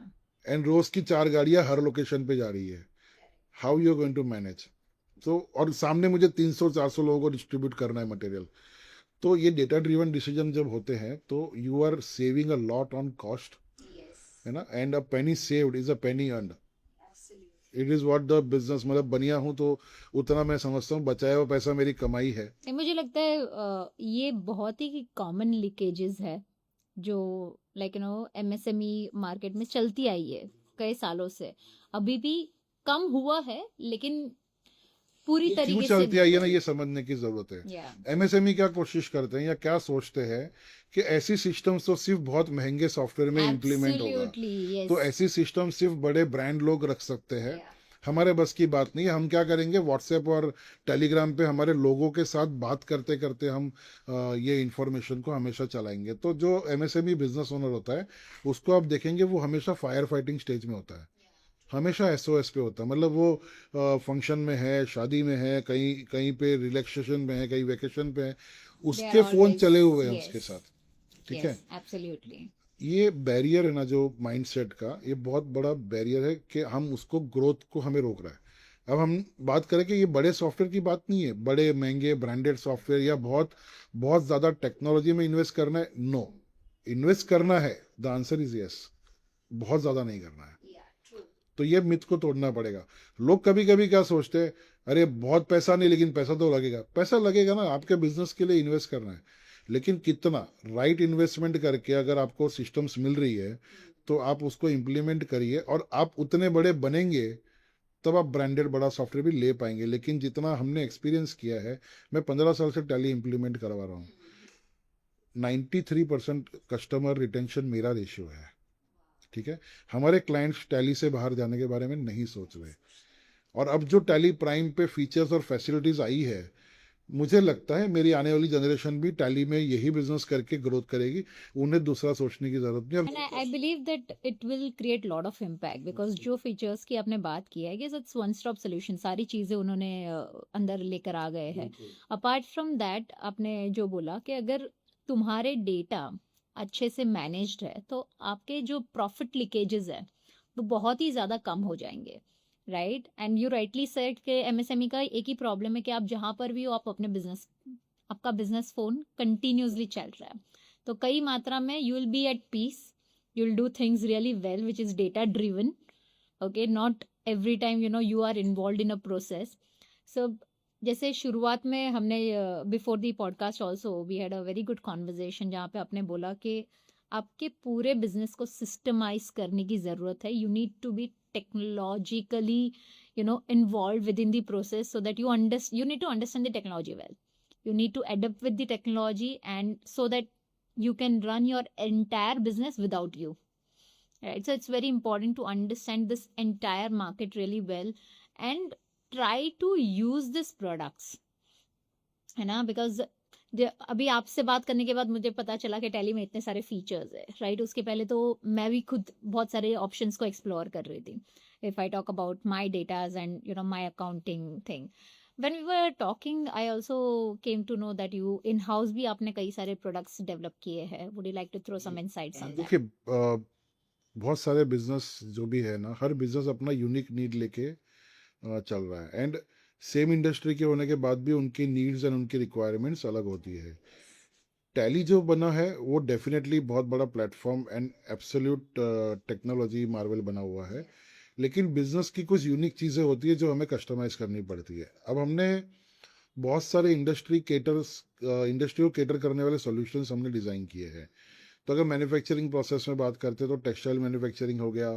एंड रोज की 4 गाड़ियां हर लोकेशन पे जा रही है, how you going to manage. तो और सामने मुझे 300-400 लोगों को डिस्ट्रीब्यूट करना है मटेरियल। तो ये डेटा ड्रिवन डिसीजन जब होते हैं तो you are saving a lot on cost, है ना, and a penny saved is a penny earned. It is what the business, मतलब बनिया हूं तो उतना मैं समझता हूँ बचाया हुआ पैसा मेरी कमाई है। नहीं, मुझे लगता है ये बहुत ही कॉमन लीकेजेस है जो लाइक एमएसएमई मार्केट में चलती आई है कई सालों से। अभी भी कम हुआ है लेकिन पूरी ये क्यों तरीके से चलती आई है ना, नहीं। ये समझने की जरूरत है। या एमएसएमई क्या कोशिश करते हैं या क्या सोचते हैं कि ऐसी सिस्टम्स तो सिर्फ बहुत महंगे सॉफ्टवेयर में इम्प्लीमेंट होगा, एब्सोल्युटली यस। तो ऐसी सिस्टम सिर्फ बड़े ब्रांड लोग रख सकते हैं। हमारे बस की बात नहीं है। हम क्या करेंगे, व्हाट्सएप और टेलीग्राम पे हमारे लोगों के साथ बात करते करते हम ये इंफॉर्मेशन को हमेशा चलाएंगे। तो जो एमएसएमई बिजनेस ओनर होता है उसको आप देखेंगे वो हमेशा फायर फाइटिंग स्टेज में होता है, हमेशा एसओएस पे होता है। मतलब वो फंक्शन में है, शादी में है, कहीं कहीं पे रिलैक्सेशन में है, कहीं वेकेशन पे है, दे आर उसके फोन ऑलवेज चले हुए हैं उसके यस साथ। ठीक है, यस एब्सोल्युटली। ये बैरियर है ना जो माइंडसेट का, ये बहुत बड़ा बैरियर है कि हम उसको, ग्रोथ को हमें रोक रहा है। अब हम बात करें कि ये बड़े सॉफ्टवेयर की बात नहीं है, बड़े महंगे ब्रांडेड सॉफ्टवेयर या बहुत बहुत ज़्यादा टेक्नोलॉजी में इन्वेस्ट करना है, नो। इन्वेस्ट करना है, द आंसर इज यस, बहुत ज़्यादा नहीं करना है। तो ये मिथ को तोड़ना पड़ेगा। लोग कभी कभी क्या सोचते हैं, अरे बहुत पैसा नहीं, लेकिन पैसा तो लगेगा। पैसा लगेगा ना, आपके बिजनेस के लिए इन्वेस्ट करना है, लेकिन कितना राइट इन्वेस्टमेंट करके अगर आपको सिस्टम्स मिल रही है तो आप उसको इम्प्लीमेंट करिए, और आप उतने बड़े बनेंगे तब आप ब्रांडेड बड़ा सॉफ्टवेयर भी ले पाएंगे। लेकिन जितना हमने एक्सपीरियंस किया है, मैं 15 साल से टैली इम्प्लीमेंट करवा रहा हूँ, 93% कस्टमर रिटेंशन मेरा रेशियो है। ठीक है, हमारे क्लाइंट्स टैली से बाहर जाने के बारे में नहीं सोच रहे। और अब जो टैली प्राइम पे फीचर्स और फैसिलिटीज आई है, मुझे लगता है मेरी आने वाली जनरेशन भी टैली में यही बिजनेस करके ग्रोथ करेगी, उन्हें दूसरा सोचने की जरूरत नहीं। And I believe that it will create lot of impact because जो फीचर्स की आपने बात की है कि इट्स वन स्टॉप सोल्यूशन, सारी चीजें उन्होंने अंदर लेकर आ गए हैं। अपार्ट फ्रॉम दैट आपने जो बोला कि अगर तुम्हारे डेटा अच्छे से मैनेज्ड है तो आपके जो प्रॉफिट लीकेजेस है वो बहुत ही ज्यादा कम हो जाएंगे, right. And you rightly said कि एमएसएमई का एक ही प्रॉब्लम है कि आप जहां पर भी हो आप अपने बिजनेस, आपका बिजनेस फोन कंटिन्यूसली चल रहा है, तो कई मात्रा में you will be at peace, you will do things really well which is data driven, okay, not every time you are involve in a process. So जैसे शुरुआत में हमने before the podcast also we had a very good conversation जहाँ पे आपने बोला कि आपके पूरे बिजनेस को सिस्टमाइज करने की जरूरत है, you need to be technologically involved within the process so that you need to understand the technology well, you need to adapt with the technology and so that you can run your entire business without you, right? So it's very important to understand this entire market really well and try to use these products, है ना, because अभी आपसे बात करने के बाद मुझे पता चला कि टैली में इतने सारे फीचर्स है, राइट। उसके पहले तो मैं भी खुद बहुत सारे ऑप्शंस को एक्सप्लोर कर रही थी। If I talk about my datas and my accounting thing, when we were talking I also came to know that you in house भी आपने कई सारे प्रोडक्ट्स डेवलप किए हैं। Would you like to throw some insights on that? देखिए, बहुत सारे business जो भी है ना, हर बिजनेस अपना यूनिक नीड लेके चल रहा है, एंड सेम इंडस्ट्री के होने के बाद भी उनकी नीड्स एंड उनकी रिक्वायरमेंट्स अलग होती है। टैली जो बना है वो डेफिनेटली बहुत बड़ा platform and absolute technology Marvel बना हुआ है, लेकिन बिजनेस की कुछ यूनिक चीज़ें होती है जो हमें कस्टमाइज करनी पड़ती है। अब हमने बहुत सारे इंडस्ट्री को केटर करने वाले सॉल्यूशंस हमने डिज़ाइन किए हैं। तो अगर मैन्युफैक्चरिंग प्रोसेस में बात करते हैं तो टेक्सटाइल मैन्युफैक्चरिंग हो गया,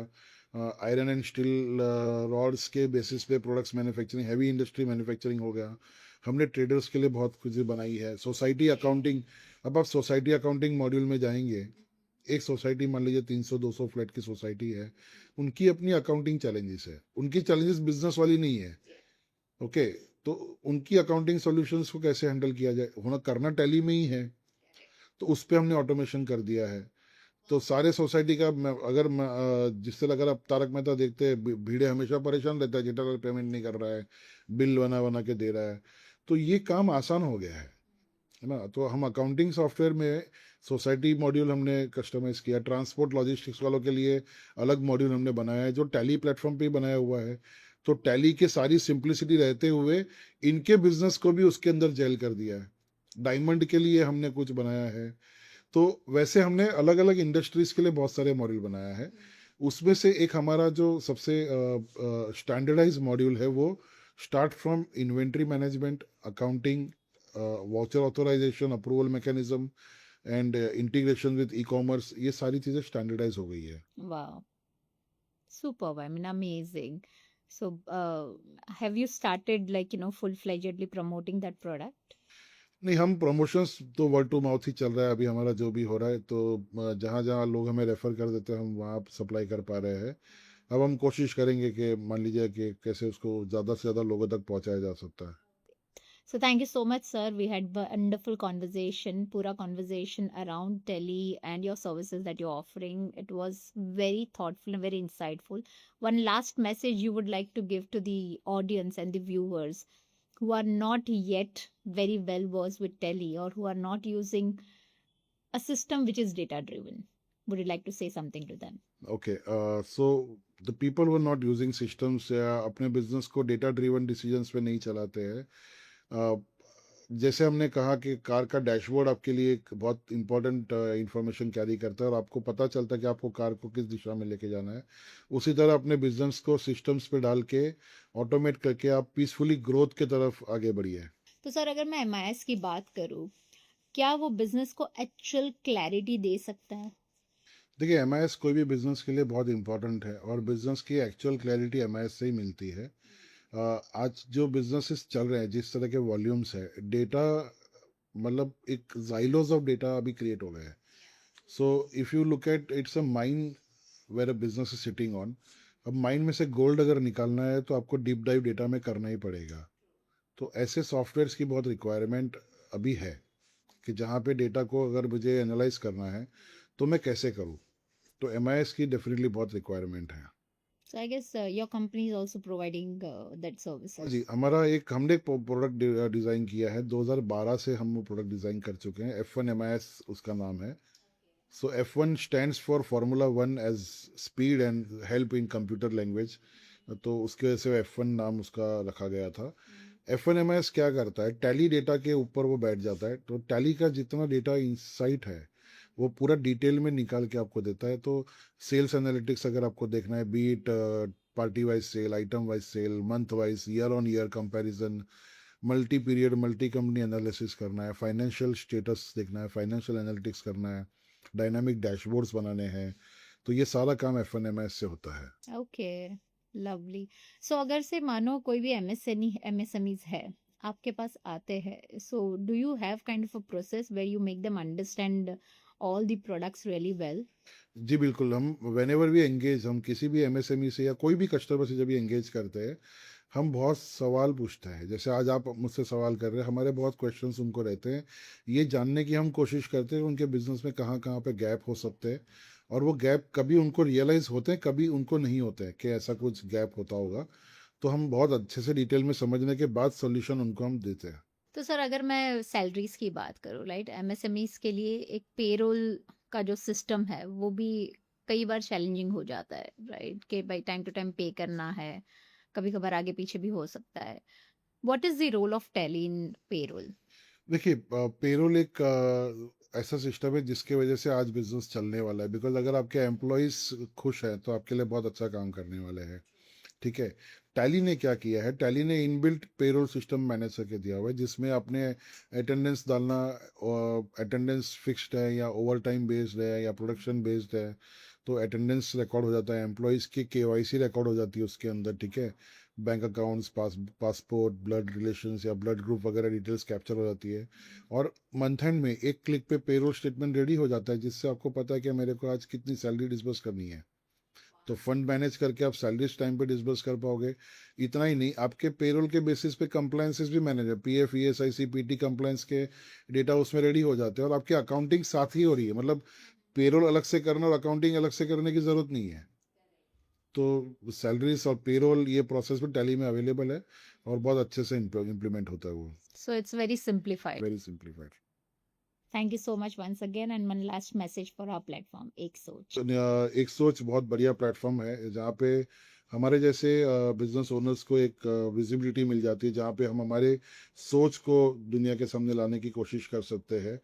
आयरन एंड स्टील रॉड्स के बेसिस पे products manufacturing, heavy industry manufacturing हो गया। हमने ट्रेडर्स के लिए बहुत कुछ बनाई है। सोसाइटी अकाउंटिंग, अब आप सोसाइटी अकाउंटिंग मॉड्यूल में जाएंगे, एक सोसाइटी मान लीजिए 300-200 फ्लैट की सोसाइटी है, उनकी अपनी अकाउंटिंग चैलेंजेस है, उनकी चैलेंजेस बिजनेस वाली नहीं है। ओके, तो उनकी अकाउंटिंग सॉल्यूशंस को कैसे हैंडल किया जाए, होना करना टैली में ही है, तो उस पर हमने ऑटोमेशन कर दिया है। तो सारे सोसाइटी का जिस तरह अगर आप तारक मेहता देखते हैं, भीड़े हमेशा परेशान रहता है, जेठालाल पेमेंट नहीं कर रहा है, बिल बना बना के दे रहा है, तो ये काम आसान हो गया है ना। तो हम अकाउंटिंग सॉफ्टवेयर में सोसाइटी मॉड्यूल हमने कस्टमाइज किया, ट्रांसपोर्ट लॉजिस्टिक्स वालों के लिए अलग मॉड्यूल हमने बनाया है जो टैली प्लेटफॉर्म पे ही बनाया हुआ है। तो टैली के सारी सिंप्लिसिटी रहते हुए इनके बिजनेस को भी उसके अंदर जेल कर दिया है। डायमंड के लिए हमने कुछ बनाया है। तो वैसे हमने अलग अलग इंडस्ट्रीज के लिए बहुत सारे मॉड्यूल बनाया है। उसमें से एक हमारा जो सबसे स्टैंडर्डाइज मॉड्यूल है वो start from inventory management, accounting, voucher authorization, approval mechanism and integration with e commerce, ये सारी चीज़ें स्टैंडर्डाइज हो गई है। Wow, superb. I mean, amazing. So, have you started like, full-fledgedly promoting that product? नहीं, हम प्रमोशंस तो वर्ड टू माउथ ही चल रहा है अभी हमारा जो भी हो रहा है। तो जहाँ जहाँ लोग हमें रेफर कर देते हैं हम वहाँ सप्लाई कर पा रहे हैं। अब हम कोशिश करेंगे कि मान लीजिए कि कैसे उसको ज़्यादा से ज़्यादा लोगों तक पहुँचाया जा सकता है। So thank you so much, sir. We had wonderful conversation, pura conversation around tele and your services that you're offering. It was very thoughtful and very insightful. One last message you would like to give to the audience and the viewers who are not yet very well versed with tele or who are not using a system which is data driven. Would you like to say something to them? Okay, so the people were not using systems या अपने business को data driven decisions पे नहीं चलाते हैं। जैसे हमने कहा कि कार का डैशबोर्ड आपके लिए एक बहुत इंपॉर्टेंट इंफॉर्मेशन कैरी करता है और आपको पता चलता है कि आपको कार को किस दिशा में लेके जाना है। उसी तरह अपने बिजनेस को सिस्टम्स पे डाल के ऑटोमेट करके आप पीसफुली ग्रोथ की तरफ आगे बढ़िए। तो सर अगर मैं एमआईएस की बात करूं, क्या वो बिजनेस को एक्चुअल क्लैरिटी दे सकता है? देखिए, एमआईएस कोई भी बिजनेस के लिए बहुत इंपॉर्टेंट है और बिजनेस की एक्चुअल क्लैरिटी एमआईएस से ही मिलती है। आज जो बिजनेसेस चल रहे हैं, जिस तरह के वॉल्यूम्स है, डेटा मतलब एक जाइलोज ऑफ डेटा अभी क्रिएट हो गए हैं। So if you look at, it's a mine where a business is sitting on. अब माइन में से गोल्ड अगर निकालना है तो आपको डीप डाइव डेटा में करना ही पड़ेगा। तो ऐसे सॉफ्टवेयर्स की बहुत रिक्वायरमेंट अभी है कि जहाँ पे डेटा को अगर मुझे एनालाइज करना है तो मैं कैसे करूँ। तो एमआईएस की डेफिनेटली बहुत रिक्वायरमेंट है। So I guess your company is also providing that हाँ services. जी, हमने एक प्रोडक्ट डिज़ाइन किया है। 2012 से हम वो प्रोडक्ट डिज़ाइन कर चुके हैं। F1 MIS उसका नाम है। So F1 stands for formula one as speed and help in computer language. तो उसकी वजह से F1 नाम उसका रखा गया था। F1 MIS क्या करता है, टैली डेटा के ऊपर वो बैठ जाता है। तो टैली का जितना डेटा इंसाइट है वो पूरा डिटेल में निकाल के आपको देता है। तो सेल्स एनालिटिक्स अगर आपको देखना है, beat party wise sale, item wise sale, month wise, year on year comparison, multi period multi company analysis करना है, फाइनेंशियल स्टेटस देखना है, फाइनेंशियल एनालिटिक्स करना है, डायनामिक डैशबोर्ड्स बनाने हैं, तो ये सारा काम एफ से होता है। Okay, lovely. सो अगर से मानो कोई भी एमएसएमईज है आपके पास आते हैं, so do you have kind of a process where you make them understand all the products really well? जी बिल्कुल, हम वेन एवर वी एंगेज, हम किसी भी एमएसएमई से या कोई भी कस्टमर से जब भी एंगेज करते हैं, हम बहुत सवाल पूछते हैं। जैसे आज आप मुझसे सवाल कर रहे हैं, हमारे बहुत क्वेश्चंस उनको रहते हैं। ये जानने की हम कोशिश करते हैं उनके बिजनेस में कहाँ कहाँ पे गैप हो सकते हैं, और वो गैप कभी उनको रियलाइज होते हैं, कभी उनको नहीं होते हैं कि ऐसा कुछ गैप होता होगा। तो हम बहुत अच्छे से डिटेल में समझने के बाद सोल्यूशन उनको हम देते हैं। तो सर अगर मैं सैलरीज की बात करूँ, राइट, एमएसएमईज के लिए एक पेरोल का जो सिस्टम है वो भी कई बार चैलेंजिंग हो जाता है, राइट, कि भाई टाइम टू टाइम पे करना है, कभी कभार आगे पीछे भी हो सकता है। What is the role of Tally in payroll? देखिए, पेरोल एक ऐसा सिस्टम है जिसके वजह से आज बिजनेस चलने वाला है। बिकॉज अगर आपके एम्प्लॉयज खुश हैं तो आपके लिए बहुत अच्छा काम करने वाले हैं। ठीक है। टैली ने क्या किया है, टैली ने इनबिल्ट पेरोल सिस्टम मैनेज करके दिया हुआ है, जिसमें आपने अटेंडेंस डालना, अटेंडेंस फिक्स्ड है या ओवर टाइम बेस्ड है या प्रोडक्शन बेस्ड है, तो अटेंडेंस रिकॉर्ड हो जाता है, एम्प्लॉयज़ की केवाईसी रिकॉर्ड हो जाती है उसके अंदर। ठीक है। Bank accounts, passport, blood relations या ब्लड ग्रुप वगैरह डिटेल्स कैप्चर हो जाती है। और मंथ एंड में एक क्लिक पे पेरोल स्टेटमेंट रेडी हो जाता है, जिससे आपको पता है कि मेरे को आज कितनी सैलरी डिस्बर्स करनी है। तो फंड मैनेज करके आप सैलरीज टाइम पे डिस्बर्स कर पाओगे। इतना ही नहीं, आपके पेरोल के बेसिस पे कंप्लायंसेस भी मैनेज है, पीएफ, ईएसआईसी, पीटी कंप्लायंस के डेटा उसमें रेडी हो जाते हैं और आपकी अकाउंटिंग साथ ही हो रही है। मतलब पेरोल अलग से करना और अकाउंटिंग अलग से करने की जरूरत नहीं है। तो सैलरीज और पेरोल ये प्रोसेस भी टैली में अवेलेबल है और बहुत अच्छे से इम्प्लीमेंट होता है वो। So it's very simplified. Very simplified. Thank you so much once again, and one last message for our platform एक सोच। एक सोच बहुत बढ़िया प्लेटफॉर्म है जहाँ पे हमारे जैसे बिजनेस ओनर्स को एक विजिबिलिटी मिल जाती है, जहाँ पे हम हमारे सोच को दुनिया के सामने लाने की कोशिश कर सकते हैं।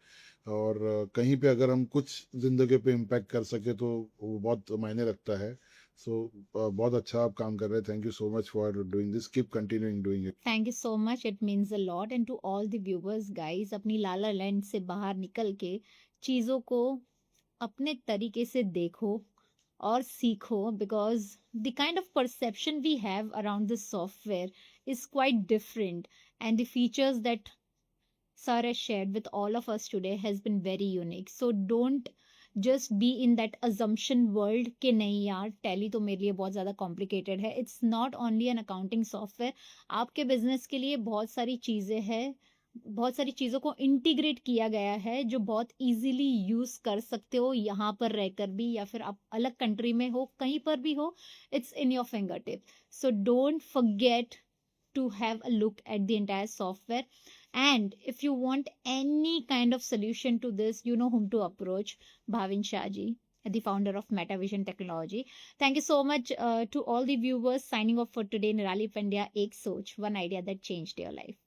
और कहीं पे अगर हम कुछ जिंदगी पे इम्पैक्ट कर सके तो वो बहुत मायने रखता है। सो बहुत अच्छा आप काम कर रहे हैं। Thank you so much for doing this, keep continuing doing it. Thank you so much, it means a lot. And to all the viewers guys, अपनी लाला लैंड से बाहर निकल के चीज़ों को अपने तरीके से देखो और सीखो, because the kind of perception we have around this software is quite different, and the features that Sir has shared with all of us today has been very unique. So don't just be in that assumption world कि नहीं यार tally तो मेरे लिए बहुत ज़्यादा complicated है। It's not only an accounting software, आपके बिजनेस के लिए बहुत सारी चीज़ें हैं, बहुत सारी चीज़ों को इंटीग्रेट किया गया है जो बहुत इजीली यूज़ कर सकते हो यहाँ पर रहकर भी, या फिर आप अलग कंट्री में हो, कहीं पर भी हो, it's in your finger tip. So don't forget to have a look at the entire software. And if you want any kind of solution to this, you know whom to approach, Bhavin Shah ji. the founder of MetaVision Technology. Thank you so much to all the viewers signing off for today. Nirali Pandya, Ek Soch, one idea that changed your life.